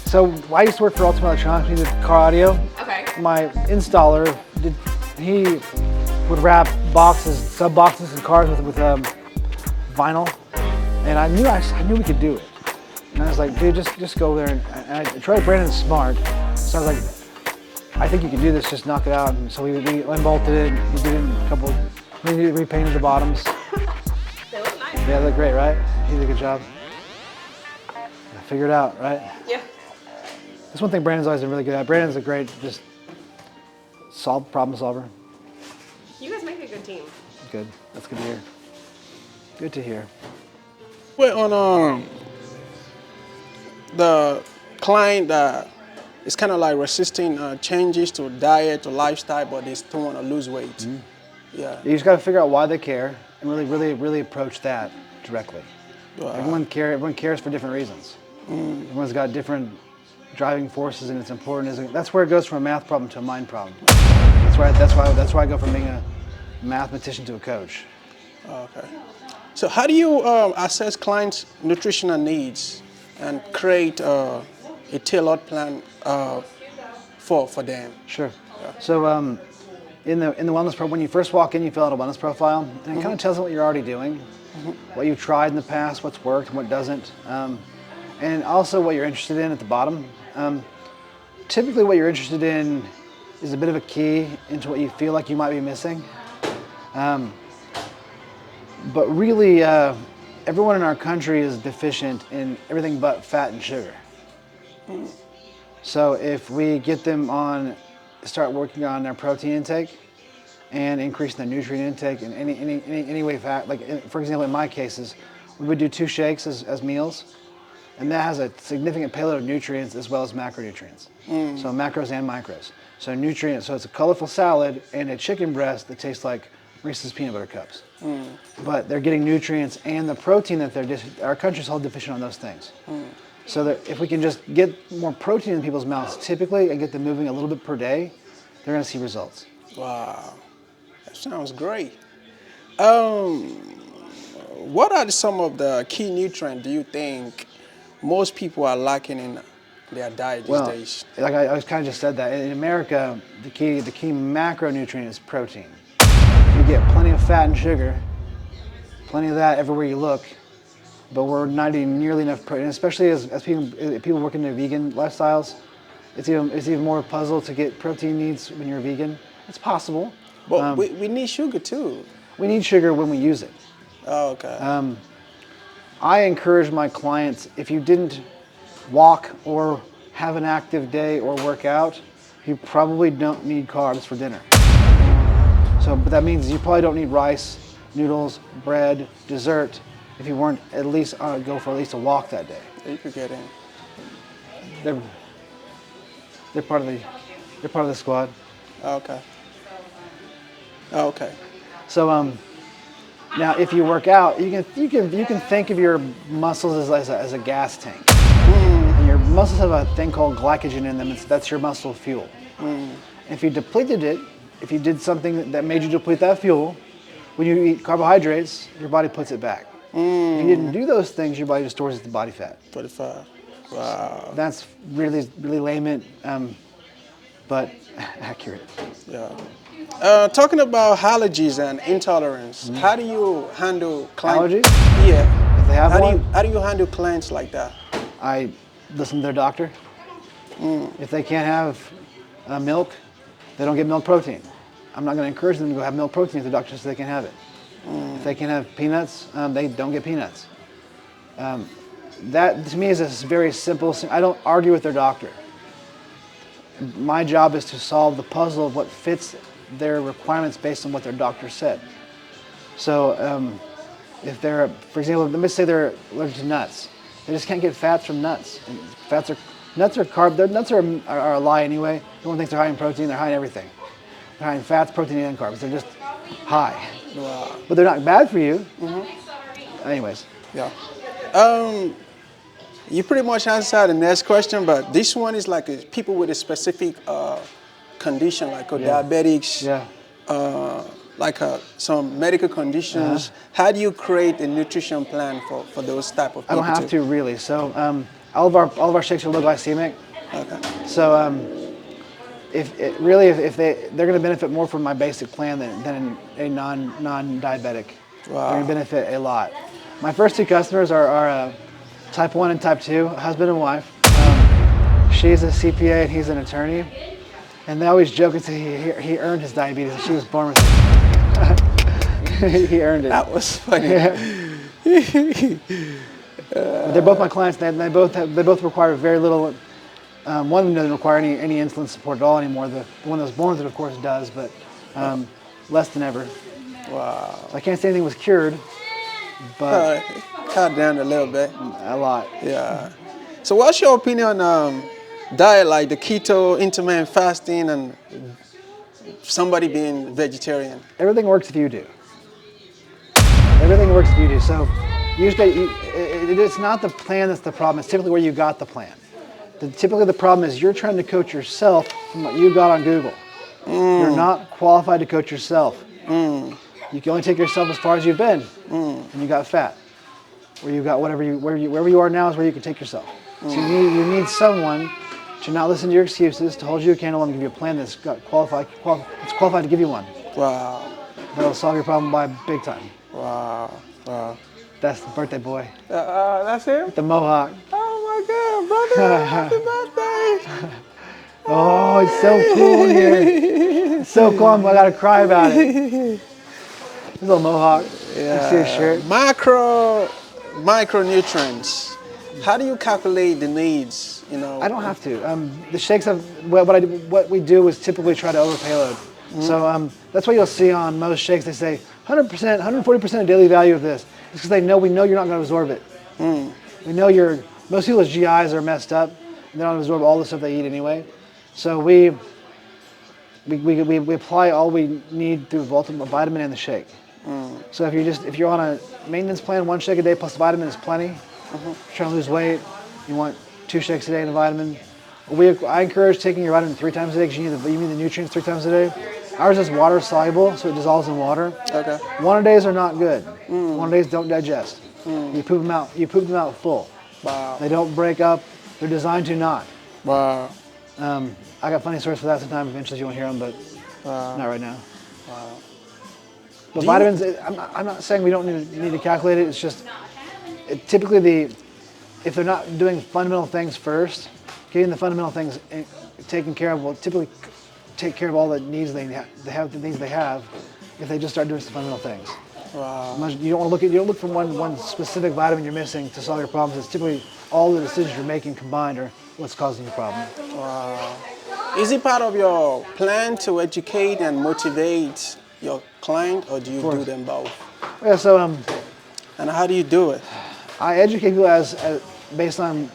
So I used to work for Ultimate Electronics. We did car audio. Okay. My installer he would wrap boxes, sub boxes in cars with vinyl, and I knew we could do it. And I was like, dude, just go there. And I tried. Brandon's smart, so I was like, I think you can do this. Just knock it out. And so we unbolted it. We did it in a couple. We repainted the bottoms. They look nice. Yeah, they look great, right? He did a good job. I figured it out, right? Yeah. That's one thing Brandon's always been really good at. Brandon's a great problem solver. You guys make a good team. Good. That's good to hear. Good to hear. Well, on the client is kind of like resisting changes to diet or lifestyle, but they still want to lose weight. Mm-hmm. Yeah. You just got to figure out why they care and really approach that directly. Everyone cares for different reasons. Everyone's got different driving forces, and it's important. That's where it goes from a math problem to a mind problem. That's why I go from being a mathematician to a coach. Okay. So how do you assess clients' nutritional needs and create a tailored plan for them? Sure. So in the wellness program, when you first walk in, you fill out a wellness profile, and it kind of tells them what you're already doing, what you've tried in the past, what's worked, and what doesn't, and also what you're interested in at the bottom. typically what you're interested in is a bit of a key into what you feel like you might be missing. But really, everyone in our country is deficient in everything but fat and sugar. So if we get them start working on their protein intake and increasing their nutrient intake in any way, for example, in my cases, we would do 2 shakes as meals, and that has a significant payload of nutrients as well as macronutrients. So macros and micros. So nutrients, so it's a colorful salad and a chicken breast that tastes like Reese's peanut butter cups. But they're getting nutrients and the protein that our country's all deficient on those things. So that if we can just get more protein in people's mouths typically and get them moving a little bit per day, they're gonna see results. Wow, that sounds great. What are some of the key nutrients do you think most people are lacking in their diet these days? Like I kind of just said that. In America, the key macronutrient is protein. You get plenty of fat and sugar, plenty of that everywhere you look, but we're not eating nearly enough protein, especially as people work in their vegan lifestyles. It's even more a puzzle to get protein needs when you're vegan. It's possible. But we need sugar too. We need sugar when we use it. Oh, okay. I encourage my clients, if you didn't walk or have an active day or work out, you probably don't need carbs for dinner. But that means you probably don't need rice, noodles, bread, dessert, if you weren't at least go for at least a walk that day. You could get in. They're part of the squad. Okay. Okay. So now if you work out, you can think of your muscles as a gas tank. And your muscles have a thing called glycogen in them. That's your muscle fuel. If you depleted it, if you did something that made you deplete that fuel, when you eat carbohydrates, your body puts it back. If you didn't do those things, your body just stores it to body fat. 45. Wow. That's really layman, but accurate. Yeah. Talking about allergies and intolerance, how do you handle clients? Allergies? Yeah. If they have one, How do you handle clients like that? I listen to their doctor. If they can't have milk, they don't get milk protein. I'm not going to encourage them to go have milk protein if the doctor says they can have it. If they can have peanuts, they don't get peanuts. That to me is a very simple. I don't argue with their doctor. My job is to solve the puzzle of what fits their requirements based on what their doctor said. So if they're, for example, let me say they're allergic to nuts. They just can't get fats from nuts. And nuts are carb. Nuts are a lie anyway. Everyone thinks they're high in protein. They're high in everything. They're high in fats, protein, and carbs. They're just high. Wow. But they're not bad for you. Anyways. Yeah. You pretty much answered the next question, but this one is like people with a specific condition, like diabetics, like some medical conditions. How do you create a nutrition plan for those type of people? I don't have to really. So all of our shakes are low glycemic. Okay. So if they're going to benefit more from my basic plan than a non-diabetic. Wow. They're going to benefit a lot. My first 2 customers are type 1 and type 2, husband and wife. She's a CPA and he's an attorney. And they always joke and say he earned his diabetes. She was born with it. He earned it. That was funny. They're both my clients. They both require very little. One of them doesn't require any insulin support at all anymore. The one that was born with it, of course, does, but less than ever. Wow. So I can't say anything was cured, but cut down a little bit. A lot. Yeah. So what's your opinion on diet like the keto, intermittent fasting, and somebody being vegetarian? Everything works if you do. Everything works if you do. So usually it's not the plan that's the problem. It's typically where you got the plan. Typically the problem is you're trying to coach yourself from what you got on Google. You're not qualified to coach yourself. You can only take yourself as far as you've been, and you got fat. Where you got wherever you are now is where you can take yourself. So you need someone to not listen to your excuses, to hold you accountable and give you a plan that's qualified to give you one. Wow. That'll solve your problem by big time. Wow. Wow. That's the birthday boy. That's him? The mohawk. Oh my God, brother! Happy birthday! Oh, it's so cool in here. It's so cool. I gotta cry about it. His little mohawk. You see his shirt. Micronutrients. How do you calculate the needs? You know. I don't have to. The shakes have what we do is typically try to over payload. So that's why you'll see on most shakes they say 100%, 140% of daily value of this. It's because we know you're not going to absorb it. We know most people's GIs are messed up and they don't absorb all the stuff they eat anyway. So we apply all we need through vitamin in the shake. So if you're on a maintenance plan, 1 shake a day plus vitamin is plenty. If you're trying to lose weight, you want 2 shakes a day in a vitamin. I encourage taking your vitamin 3 times a day because you need the nutrients 3 times a day. Ours is water soluble, so it dissolves in water. Okay. 1-a-days are not good. 1-a-days don't digest. You poop them out. You poop them out full. Wow. They don't break up. They're designed to not. Wow. I got funny stories for that sometime. Eventually, you won't hear them, but not right now. Wow. But vitamins, I'm not saying we don't need to calculate it. It's just typically if they're not doing fundamental things first, getting the fundamental things taken care of will typically take care of all the needs they have. The needs they have, if they just start doing some fundamental things. Wow. You don't look for one specific vitamin you're missing to solve your problems. It's typically all the decisions you're making combined are what's causing your problem. Wow. Is it part of your plan to educate and motivate your client, or do you do them both? Yeah. So And how do you do it? I educate people as based on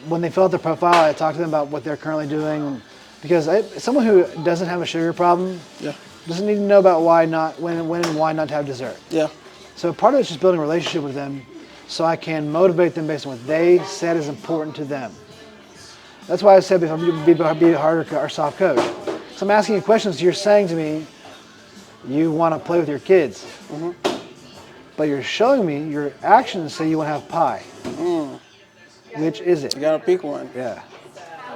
when they fill out their profile. I talk to them about what they're currently doing, because someone who doesn't have a sugar problem doesn't need to know about when and why not to have dessert. Yeah. So part of it's just building a relationship with them, so I can motivate them based on what they said is important to them. That's why I said before, be a hard or soft coach. So I'm asking you questions. You're saying to me, you want to play with your kids, but you're showing me your actions say you want to have pie. Which is it? You gotta pick one. Yeah.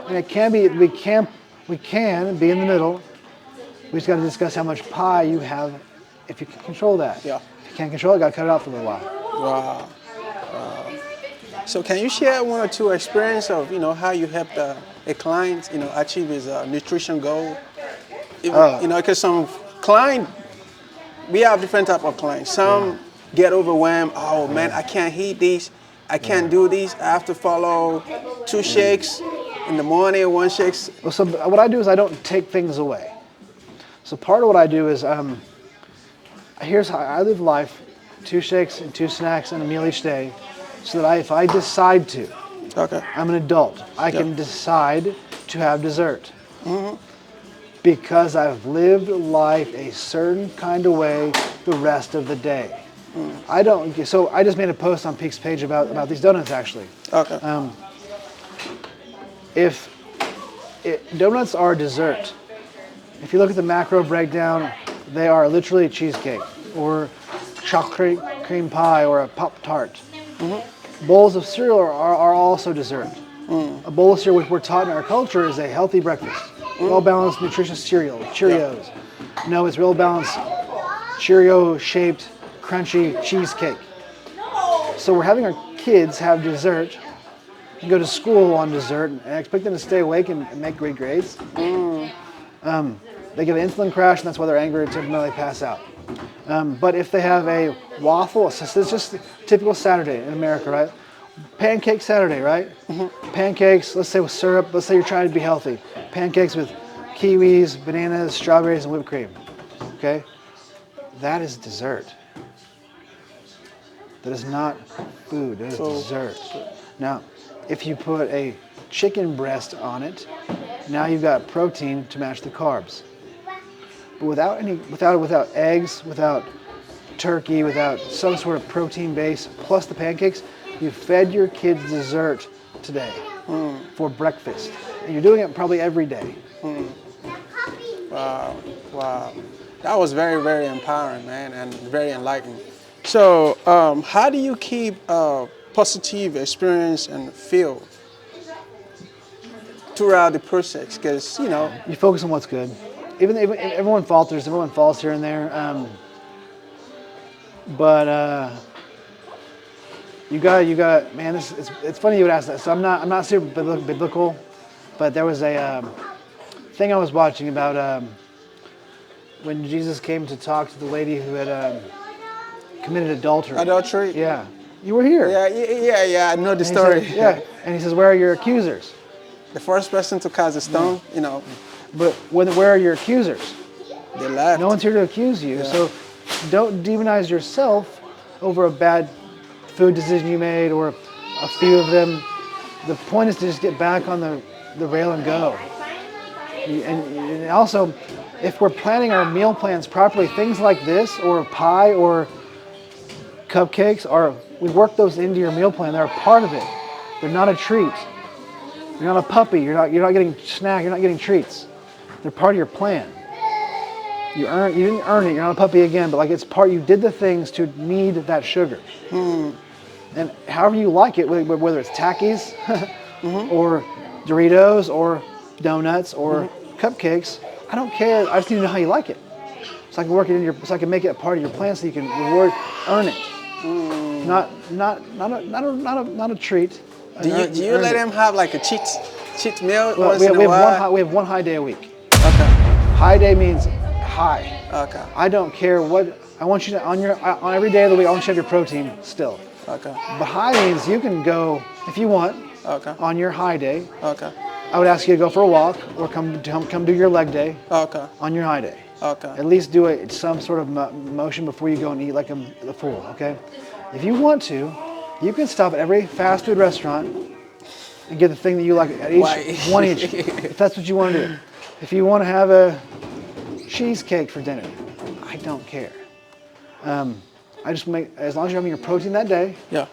And it can be. We can be in the middle. We just got to discuss how much pie you have, if you can control that. Yeah. If you can't control it, got to cut it out for a little while. Wow. So can you share 1 or 2 experience of how you helped a client achieve his nutrition goal? Because some client, we have different type of clients. Some get overwhelmed. Oh man, I can't eat these. I can't do these. I have to follow 2 shakes in the morning, 1 shake. Well, so what I do is I don't take things away. So part of what I do is here's how I live life: 2 shakes and 2 snacks and a meal each day. So that if I decide to, I'm an adult, I can decide to have dessert. Because I've lived life a certain kind of way the rest of the day. So I just made a post on Peak's page about these donuts actually. Okay. Donuts are dessert. If you look at the macro breakdown, they are literally a cheesecake or chocolate cream pie or a Pop-Tart. Bowls of cereal are also dessert. A bowl of cereal, which we're taught in our culture, is a healthy breakfast. Well-balanced, nutritious cereal, Cheerios. No, it's well-balanced, Cheerio-shaped, crunchy cheesecake. So we're having our kids have dessert and go to school on dessert and expect them to stay awake and make great grades. They get an insulin crash, and that's why they're angry and temporarily pass out. But if they have a waffle, so it's just typical Saturday in America, right? Pancake Saturday, right? Pancakes, let's say with syrup, let's say you're trying to be healthy. Pancakes with kiwis, bananas, strawberries, and whipped cream, okay? That is dessert. That is not food, that is dessert. Now, if you put a chicken breast on it, now you've got protein to match the carbs. But without eggs, without turkey, without some sort of protein base, plus the pancakes, you fed your kids dessert today for breakfast. And you're doing it probably every day. Wow. That was very, very empowering, man, and very enlightening. So how do you keep a positive experience and feel throughout the process? Because, you focus on what's good. Even everyone falters, everyone falls here and there. But you got, man. It's funny you would ask that. So I'm not super biblical, but there was a thing I was watching about when Jesus came to talk to the lady who had committed adultery. Adultery? Yeah. You were here. Yeah, I know the And he story. said- yeah. And he says, where are your accusers? The first person to cast a stone, you know, But where are your accusers? they left. No one's here to accuse you. So don't demonize yourself over a bad food decision you made or a few of them. The point is to just get back on the rail and go. And also, if we're planning our meal plans properly, things like this or pie or cupcakes we work those into your meal plan. They're a part of it. They're not a treat. You're not a puppy. You're not getting snack. You're not getting treats. They're part of your plan. You didn't earn it. You're not a puppy again. But like it's part. You did the things to need that sugar. And however you like it, whether it's Takis or Doritos or donuts or cupcakes, I don't care. I just need to know how you like it, so I can work it in so I can make it a part of your plan, so you can earn it. Not a treat. Do you let them have like a cheat meal Well, once we in a while? have one high day a week. Okay. High day means high. Okay. I don't care what. I want you to on every day of the week. I want you to have your protein still. Okay. But high means you can go if you want. Okay. On your high day, Okay. I would ask you to go for a walk or come do your leg day Okay. on your high day. Okay. At least do some sort of motion before you go and eat like a fool, okay? If you want to, you can stop at every fast food restaurant and get the thing that you like at each, one each, if that's what you want to do. If you want to have a cheesecake for dinner, I don't care. I just make, as long as you're having your protein that day, Yeah.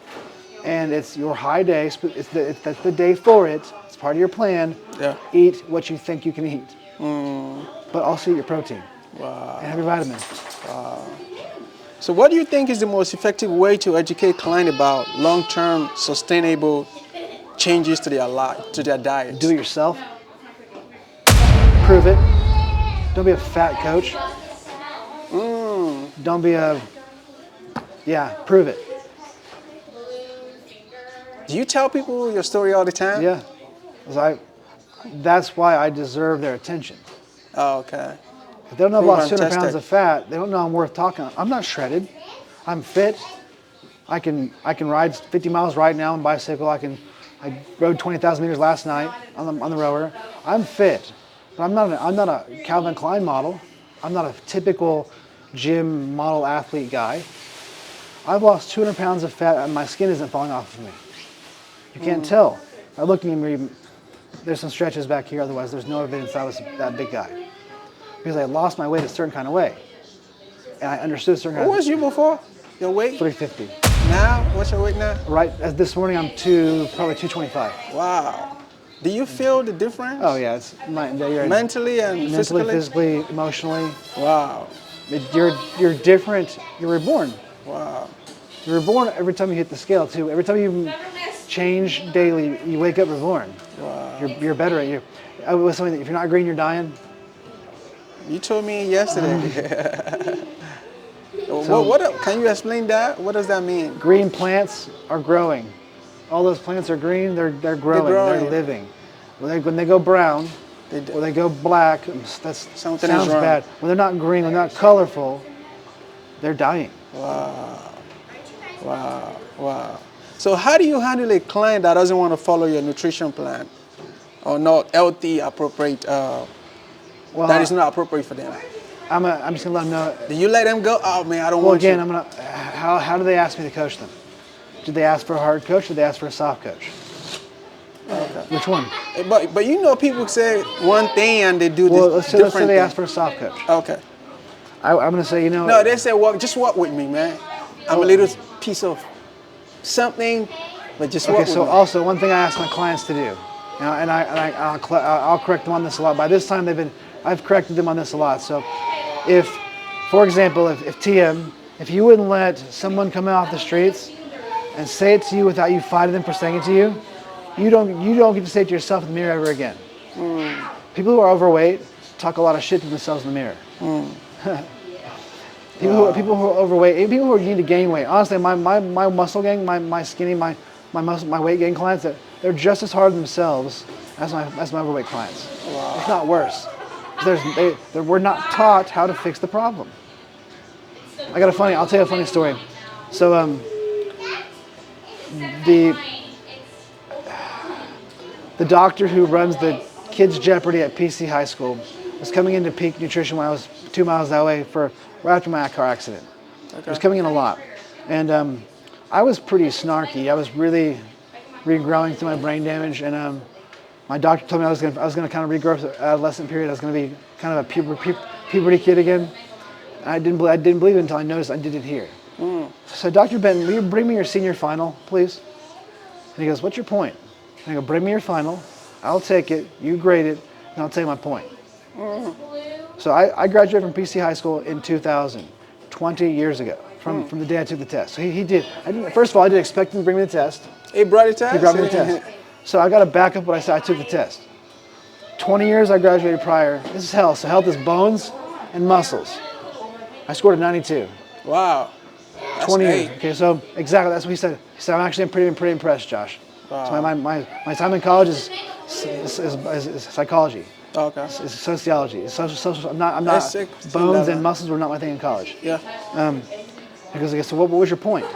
and it's your high day, that's the day for it, it's part of your plan, Yeah. eat what you think you can eat. Mm. But also eat your protein. Wow. And have your vitamins. So what do you think is the most effective way to educate clients about long-term sustainable changes to their diet? Do it yourself. Prove it. Don't be a fat coach. Don't be prove it. Do you tell people your story all the time? Yeah. 'Cause that's why I deserve their attention. Oh, okay. If they don't know I've Prove lost I'm 200 pounds tested. of fat, they don't know I'm worth talking. I'm not shredded. I'm fit. I can ride 50 miles right now on bicycle. I rode 20,000 meters last night on the rower. I'm fit, but I'm not a Calvin Klein model. I'm not a typical gym model athlete guy. I've lost 200 pounds of fat and my skin isn't falling off of me. You can't tell. By looking at me, there's some stretches back here. Otherwise, there's no evidence I was that big guy. Because I lost my weight a certain kind of way. And I understood a certain kind What of was you before? Your weight? 350. Now? What's your weight now? Right, as this morning I'm probably 225. Wow. Do you feel the difference? Oh yeah, you're Mentally and mentally, physically? physically, emotionally. Wow. You're different. You're reborn. Wow. You're reborn every time you hit the scale too. Every time you change daily, you wake up reborn. Wow. You're better at you. I was something that if you're not green, you're dying. You told me yesterday. What can you explain that? What does that mean? Green plants are growing. All those plants are green. They're growing. They're growing. living. When they go brown or they go black, that Something sounds is wrong. bad. When they're not green, they're not colorful, they're dying. Wow. Wow. Wow. So how do you handle a client that doesn't want to follow your nutrition plan or not healthy, appropriate, Well, that is not appropriate for them? I'm just gonna let them know. Do you let them go? Oh man, I don't Well, want again, you. how do they ask me to coach them? Did they ask for a hard coach or did they ask for a soft coach? Okay. Which one? But you know people say one thing and they do Well, this let's say different they thing. ask for a soft coach. Okay. I'm gonna say, No, they say, well, just walk with me, man. I'm a little piece of something, but just walk Okay, with so me. also one thing I ask my clients to do, and I'll correct them on this a lot. By this time, I've corrected them on this a lot. So, for example, if TM, if you wouldn't let someone come off the streets and say it to you without you fighting them for saying it to you, you don't get to say it to yourself in the mirror ever again. People who are overweight talk a lot of shit to themselves in the mirror. People who are overweight, people who need to gain weight. Honestly, my muscle gang, my skinny, my weight gain clients, they're just as hard on themselves That's my overweight clients. Wow. If not worse. We're not taught how to fix the problem. I'll tell you a funny story. So the doctor who runs the Kids Jeopardy at PC High School was coming into peak nutrition when I was 2 miles that way right after my car accident. Okay. He was coming in a lot. And I was pretty snarky. I was really regrowing through my brain damage, and my doctor told me I was going to kind of regrow through the adolescent period. I was going to be kind of a puberty kid again. I didn't believe it until I noticed I did it here. So, Dr. Benton, will you bring me your senior final, please? And he goes, what's your point? And I go, bring me your final. I'll take it. You grade it, and I'll tell you my point. So I graduated from PC High School in 2000, 20 years ago, from the day I took the test. So he did. First of all, I didn't expect him to bring me the test. He brought the test? He brought me the test. So I got to back up what I said. I took the test. 20 years I graduated prior. This is health. So health is bones and muscles. I scored a 92. Wow. 20 years. Okay, so exactly that's what he said. He said, I'm actually pretty impressed, Josh. Wow. So my time in college is psychology. Oh, okay. It's sociology. It's social. I'm not bones and muscles were not my thing in college. Yeah. He goes, okay, so what was your point?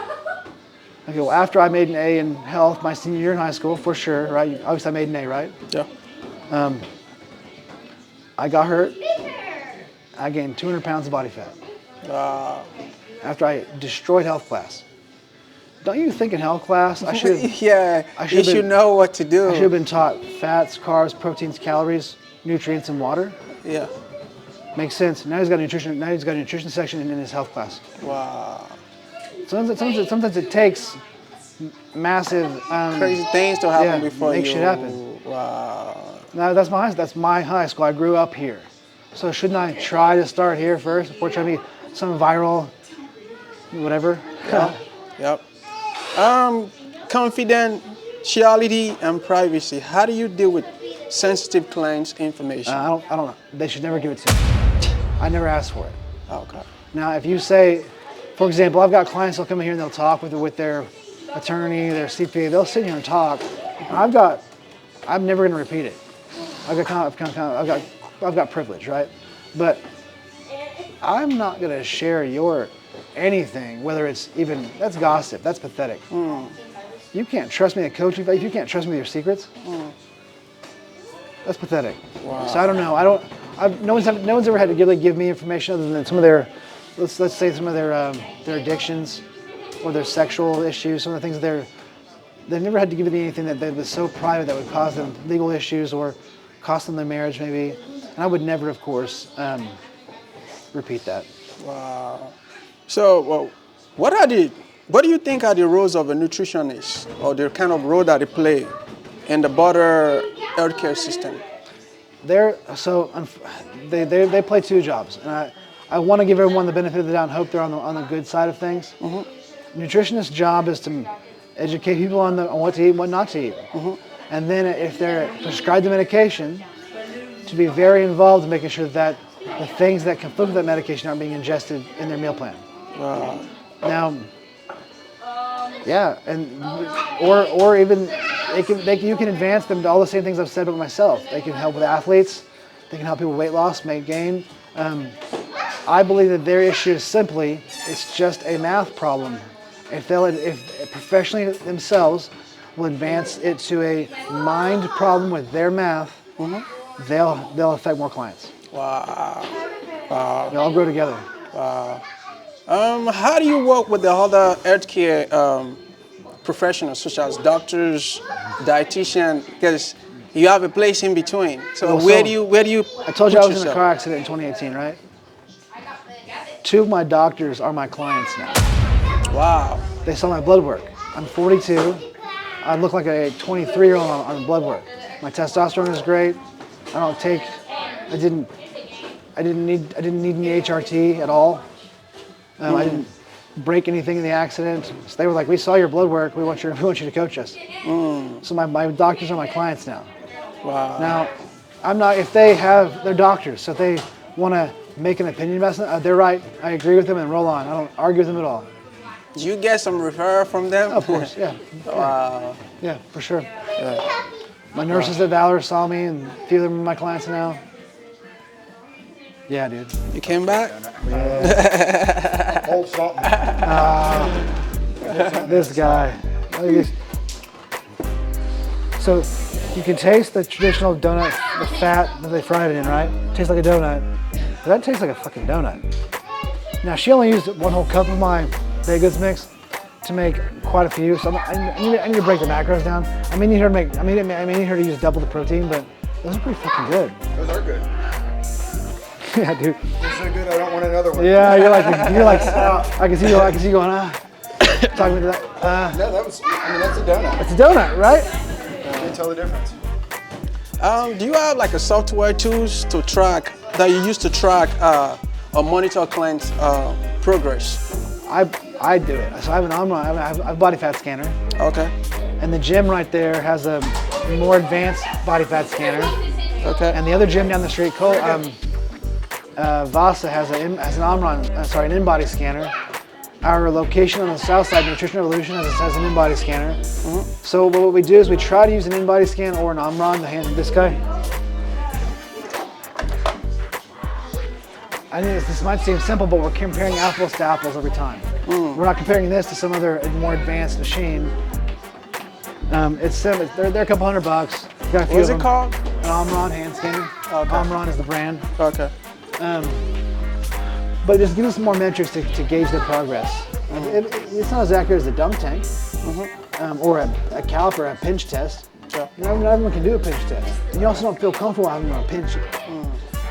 I go, well, after I made an A in health my senior year in high school, for sure, right? Obviously I made an A, right? Yeah. I got hurt. I gained 200 pounds of body fat. After I destroyed health class. Don't you think in health class I should you should know what to do. I should have been taught fats, carbs, proteins, calories, nutrients, and water. Yeah. Makes sense. Now he's got a nutrition section in his health class. Wow. Sometimes it takes massive crazy things to happen before make shit happen. Wow. Now that's my high school. I grew up here. So shouldn't I try to start here first before trying to be some viral whatever? Yeah. Yep. Confidentiality and privacy. How do you deal with sensitive clients' information? I don't know. They should never give it to me. I never asked for it. Okay. Now, if you say, for example, I've got clients that'll come in here and they'll talk with their attorney, their CPA. They'll sit here and talk. I'm never going to repeat it. I've got privilege, right? But I'm not going to share your anything, whether it's even, that's gossip, that's pathetic. You can't trust me to coach you, if you can't trust me with your secrets, that's pathetic. Wow. So I don't know, no one's ever had to really give me information other than some of their, let's say some of their addictions or their sexual issues, some of the things they've never had to give me anything that was so private that would cause them legal issues or cost them their marriage maybe. And I would never, of course, repeat that. Wow. So, what do you think are the roles of a nutritionist, or the kind of role that they play in the broader healthcare system? They play two jobs, and I want to give everyone the benefit of the doubt and hope they're on the good side of things. Mm-hmm. Nutritionist's job is to educate people on what to eat and what not to eat. Mm-hmm. And then if they're prescribed the medication, to be very involved in making sure that the things that conflict with that medication aren't being ingested in their meal plan. Wow. Now, yeah, or even you can advance them to all the same things I've said about myself. They can help with athletes. They can help people with weight loss, make gain. I believe that their issue is simply it's just a math problem. If professionally themselves will advance it to a mind problem with their math, they'll affect more clients. Wow. Wow. They all grow together. Wow. How do you work with the other healthcare professionals, such as doctors, dietitians? Because you have a place in between. So where do you? I told you I was in a car accident in 2018, right? 2 of my doctors are my clients now. Wow. They saw my blood work. I'm 42. I look like a 23-year-old on blood work. My testosterone is great. I didn't need any HRT at all. I didn't break anything in the accident. So they were like, we saw your blood work. We want you to coach us. So my doctors are my clients now. Wow. Now, I'm not, if they have, they're doctors. So if they want to make an opinion about something, they're right. I agree with them and roll on. I don't argue with them at all. Do you get some referral from them? Of course, yeah. Wow. Yeah, for sure. Yeah. My nurses at Valor saw me, and a few of them are my clients now. Yeah, dude. You came back? Hold something. This guy. So you can taste the traditional donut, the fat that they fried it in, right? Tastes like a donut. But that tastes like a fucking donut. Now she only used 1 whole cup of my baked goods mix to make quite a few. So I need to break the macros down. I may need her to make. I may need her to use double the protein, but those are pretty fucking good. Those are good. Yeah, dude. They're so good, I don't want another one. Yeah, you're like I can see you going talking to that. No, that's a donut. It's a donut, right? You can't tell the difference. Do you have like a software tools to track that you use to track or monitor clients' progress? I do it. So I have an online. I have a body fat scanner, Okay. and the gym right there has a more advanced body fat scanner. Okay. And the other gym down the street, Vasa has an an in-body scanner. Our location on the south side, Nutrition Revolution, has an in-body scanner. So what we do is we try to use an in-body scan or an Omron, this guy. I think this might seem simple, but we're comparing apples to apples every time. We're not comparing this to some other more advanced machine. It's they're a couple $100. Got a few What is of it them. called? An Omron hand scanner. Okay. Omron is the brand. Okay. But just give us some more metrics to gauge the progress. It's not as accurate as a dunk tank or a caliper, a pinch test. Yeah. Not everyone can do a pinch test. And you also don't feel comfortable having them pinch it.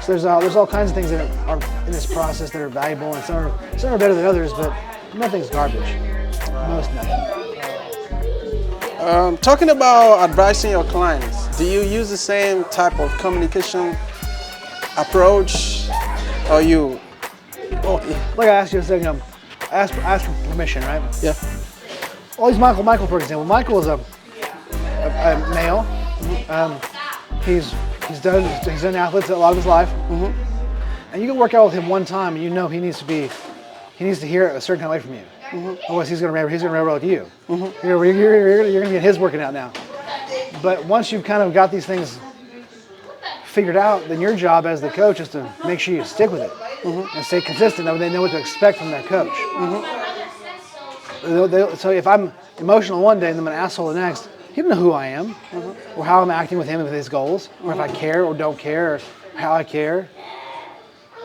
So there's all kinds of things that are in this process that are valuable, and some are better than others, but nothing's garbage. Most nothing. Talking about advising your clients, do you use the same type of communication approach, or you? Like I asked you a second ago, I asked for permission, right? Yeah. Well, he's Michael, for example. Michael is a male. He's done athletes a lot of his life. And you can work out with him one time, and you know he needs to hear a certain kind of way from you. Otherwise, he's gonna railroad you. You're gonna get his working out now. But once you've kind of got these things figured out, then your job as the coach is to make sure you stick with it and stay consistent. That way they know what to expect from their coach. So if I'm emotional one day and I'm an asshole the next, he doesn't know who I am or how I'm acting with him and with his goals, or if I care or don't care, or how I care.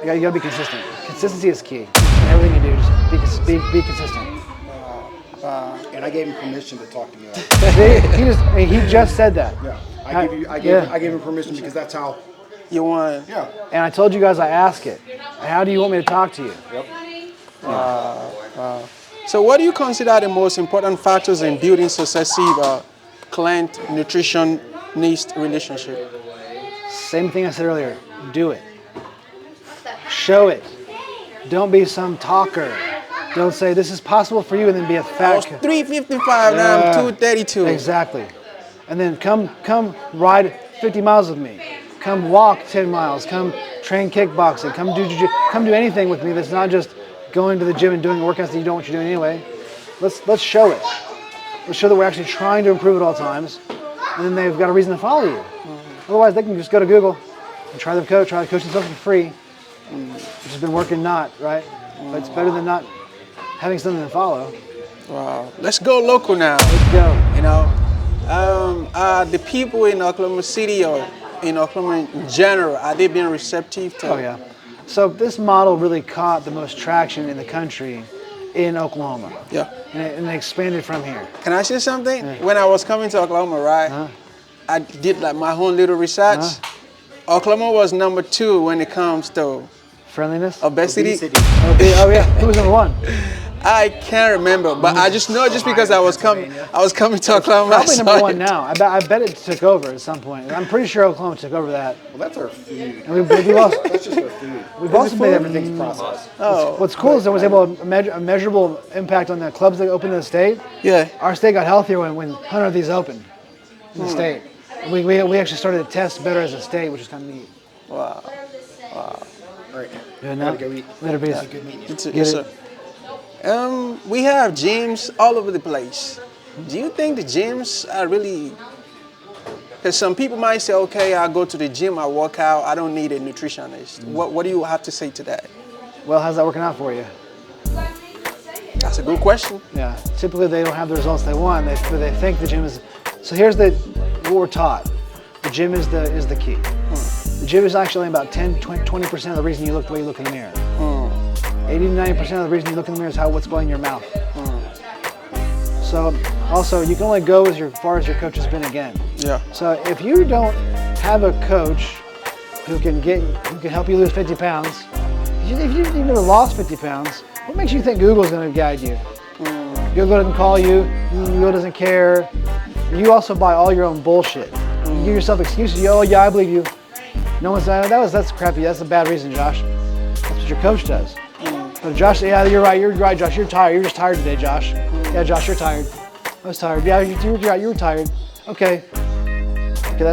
You gotta be consistent. Consistency is key. In everything you do, just be consistent. And I gave him permission to talk to me like that. He just said that. Yeah. I gave him permission because that's how. You want? Yeah. And I told you guys I ask it. How do you want me to talk to you? Yep. So, what do you consider the most important factors in building successive client nutritionist relationship? Same thing I said earlier. Do it. Show it. Don't be some talker. Don't say this is possible for you and then be a I fat. was 355, now I'm 232. Exactly. And then come ride 50 miles with me. Come walk 10 miles. Come train kickboxing. Come do anything with me that's not just going to the gym and doing workouts that you don't want you doing anyway. Let's show it. Let's show that we're actually trying to improve at all times. And then they've got a reason to follow you. Otherwise, they can just go to Google and try the coach themselves for free. Which has been working right? But it's better than not having something to follow. Wow. Let's go local now. Let's go. You know, the people in Oklahoma City or in Oklahoma in general, are they being receptive to? Oh yeah. So this model really caught the most traction in the country in Oklahoma. Yeah. And it expanded from here. Can I say something? When I was coming to Oklahoma, right, I did like my own little research. Oklahoma was number 2 when it comes to Friendliness? obesity. Oh yeah. Who was number 1? I can't remember, but I just know just because I was coming to Oklahoma. Probably I saw number 1 it. now. I bet it took over at some point. I'm pretty sure Oklahoma took over that. Well, that's our food. And we've also, That's just our food. we've also made Everything's processed. What's cool is there was able to measure a measurable impact on the clubs that opened in the state. Yeah. Our state got healthier when 100 of these opened in the state. We actually started to test better as a state, which is kind of neat. Wow. All right. Good I enough. gotta go eat. Later, bees. Good meeting you. It's a- Get it's it. a- we have gyms all over the place. Do you think the gyms are really Because some people might say, okay, I go to the gym, I work out, I don't need a nutritionist. What do you have to say to that? Well, how's that working out for you? That's a good question. Yeah. Typically, they don't have the results they want. They think the gym is. So here's what we're taught. The gym is the key. The gym is actually about 20% of the reason you look the way you look in the mirror. 80 to 90% of the reason you look in the mirror is what's going in your mouth. So also, you can only go as far as your coach has been again. Yeah. So if you don't have a coach who can help you lose 50 pounds, if you've never lost 50 pounds, what makes you think Google's going to guide you? Google doesn't call you. Google doesn't care. You also buy all your own bullshit. You give yourself excuses. Oh yeah, I believe you. No one's that's crappy. That's a bad reason, Josh. That's what your coach does. But Josh, yeah, you're right, Josh. You're tired. You're just tired today, Josh. Yeah, Josh, you're tired. I was tired. Yeah, you're right. You were tired. Okay. Okay,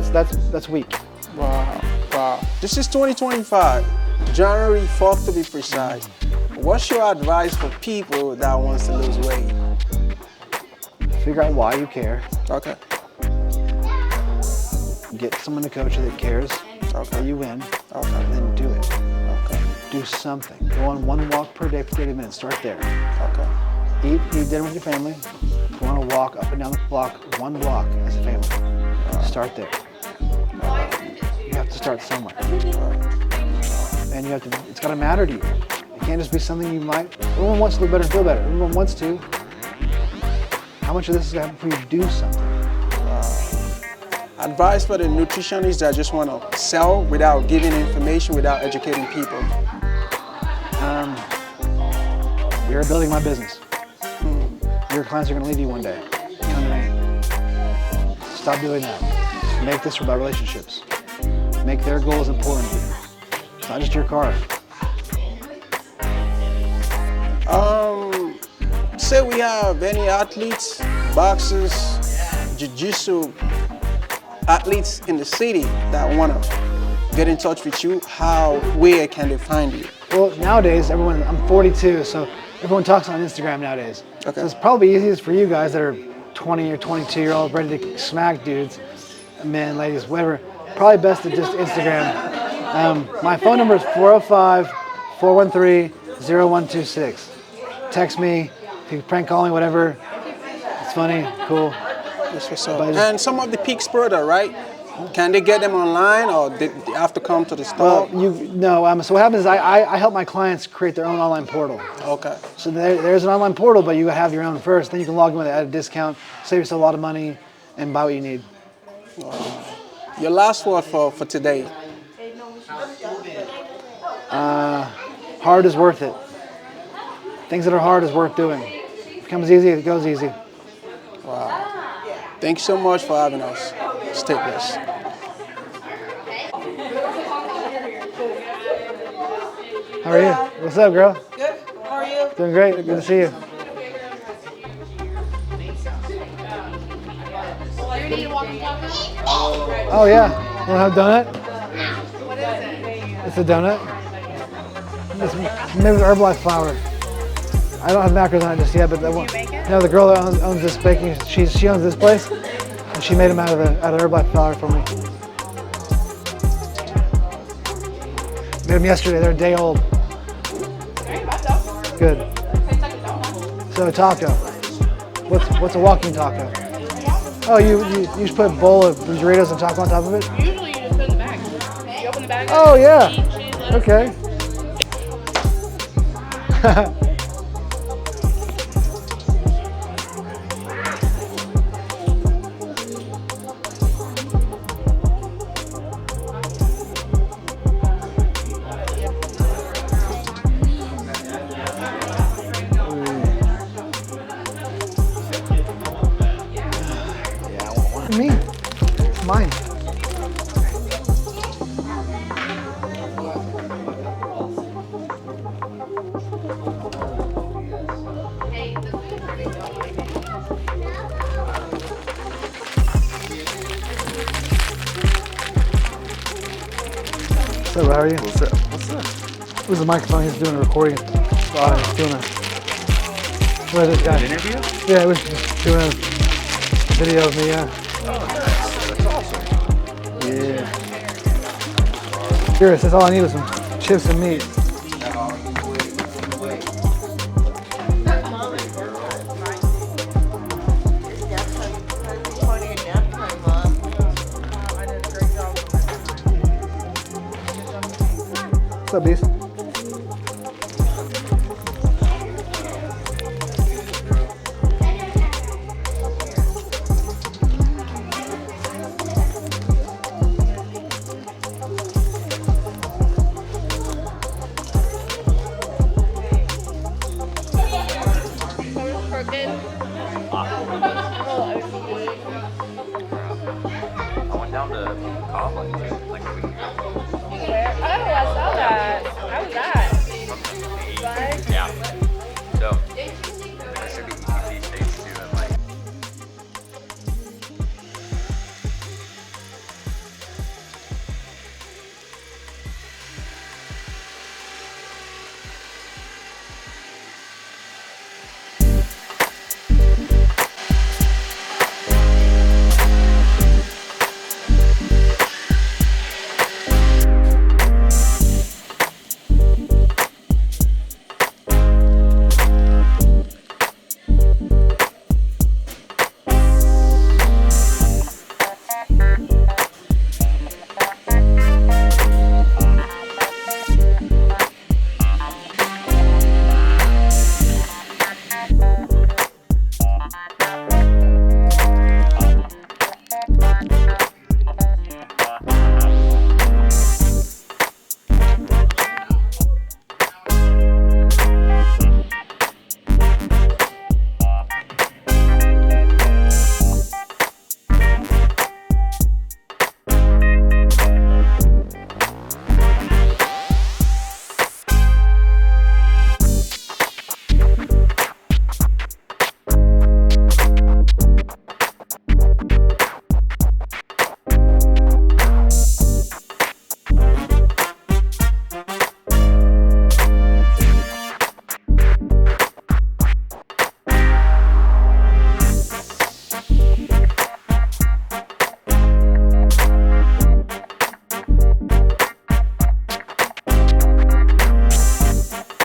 that's weak. Wow. This is 2025, January 4th to be precise. What's your advice for people that wants to lose weight? Figure out why you care. Okay. Get someone to coach you that cares. Okay. Or you win. Okay. And then do it. Okay. Do something. Go on one walk per day for 30 minutes. Start there. Okay. Eat dinner with your family. Go on a walk up and down the block, one block as a family. Start there. You have to start somewhere. And it's got to matter to you. It can't just be something you might. Everyone wants to look better and feel better. Everyone wants to. How much of this is going to happen for you to do something? Advice for the nutritionists that just want to sell without giving information, without educating people. You're building my business. Your clients are going to leave you one day. Come to me. Stop doing that. Make this about relationships. Make their goals important to you. It's not just your car. Say we have any athletes, boxers, jiu-jitsu athletes in the city that want to get in touch with you, where can they find you? Well, nowadays, I'm 42, so everyone talks on Instagram nowadays. Okay. So it's probably easiest for you guys that are 20 or 22-year-olds ready to smack dudes, men, ladies, whatever. Probably best to just Instagram. My phone number is 405-413-0126. Text me, if you prank call me, whatever. It's funny, cool. That's what's up. And some of the peaks product, right? Can they get them online, or they have to come to the store? Well, so what happens is I help my clients create their own online portal. Okay. So there's an online portal, but you have your own first. Then you can log in with it at a discount, save yourself a lot of money, and buy what you need. Your last word for today? Hard is worth it. Things that are hard is worth doing. If it comes easy, it goes easy. Wow. Thank you so much for having us. Stay blessed. How are you? What's up, girl? Good. How are you? Doing great. Good to see you. You need a walking taco? Oh yeah. Want to have a donut? What is it? It's a donut. It's made with Herbalife flour. I don't have macros on it just yet, but the girl that owns this baking, she owns this place, and she made them out of Herbalife flour for me. Made them yesterday. They're a day old. Good. So a taco. What's a walking taco? Oh, you just put a bowl of Doritos and taco on top of it? Usually you just put it in the bag. You open the bag. Oh yeah. Cheese, lettuce. Okay. Me. It's mine. What's up, how are you? What's up? What's up? Where's the microphone? He's doing a recording. He's doing a... Where's this guy? An interview? Yeah, he was just doing a video of me, yeah. Oh, nice. That's awesome. Curious, that's all I need was some chips and meat. What's up, Beast?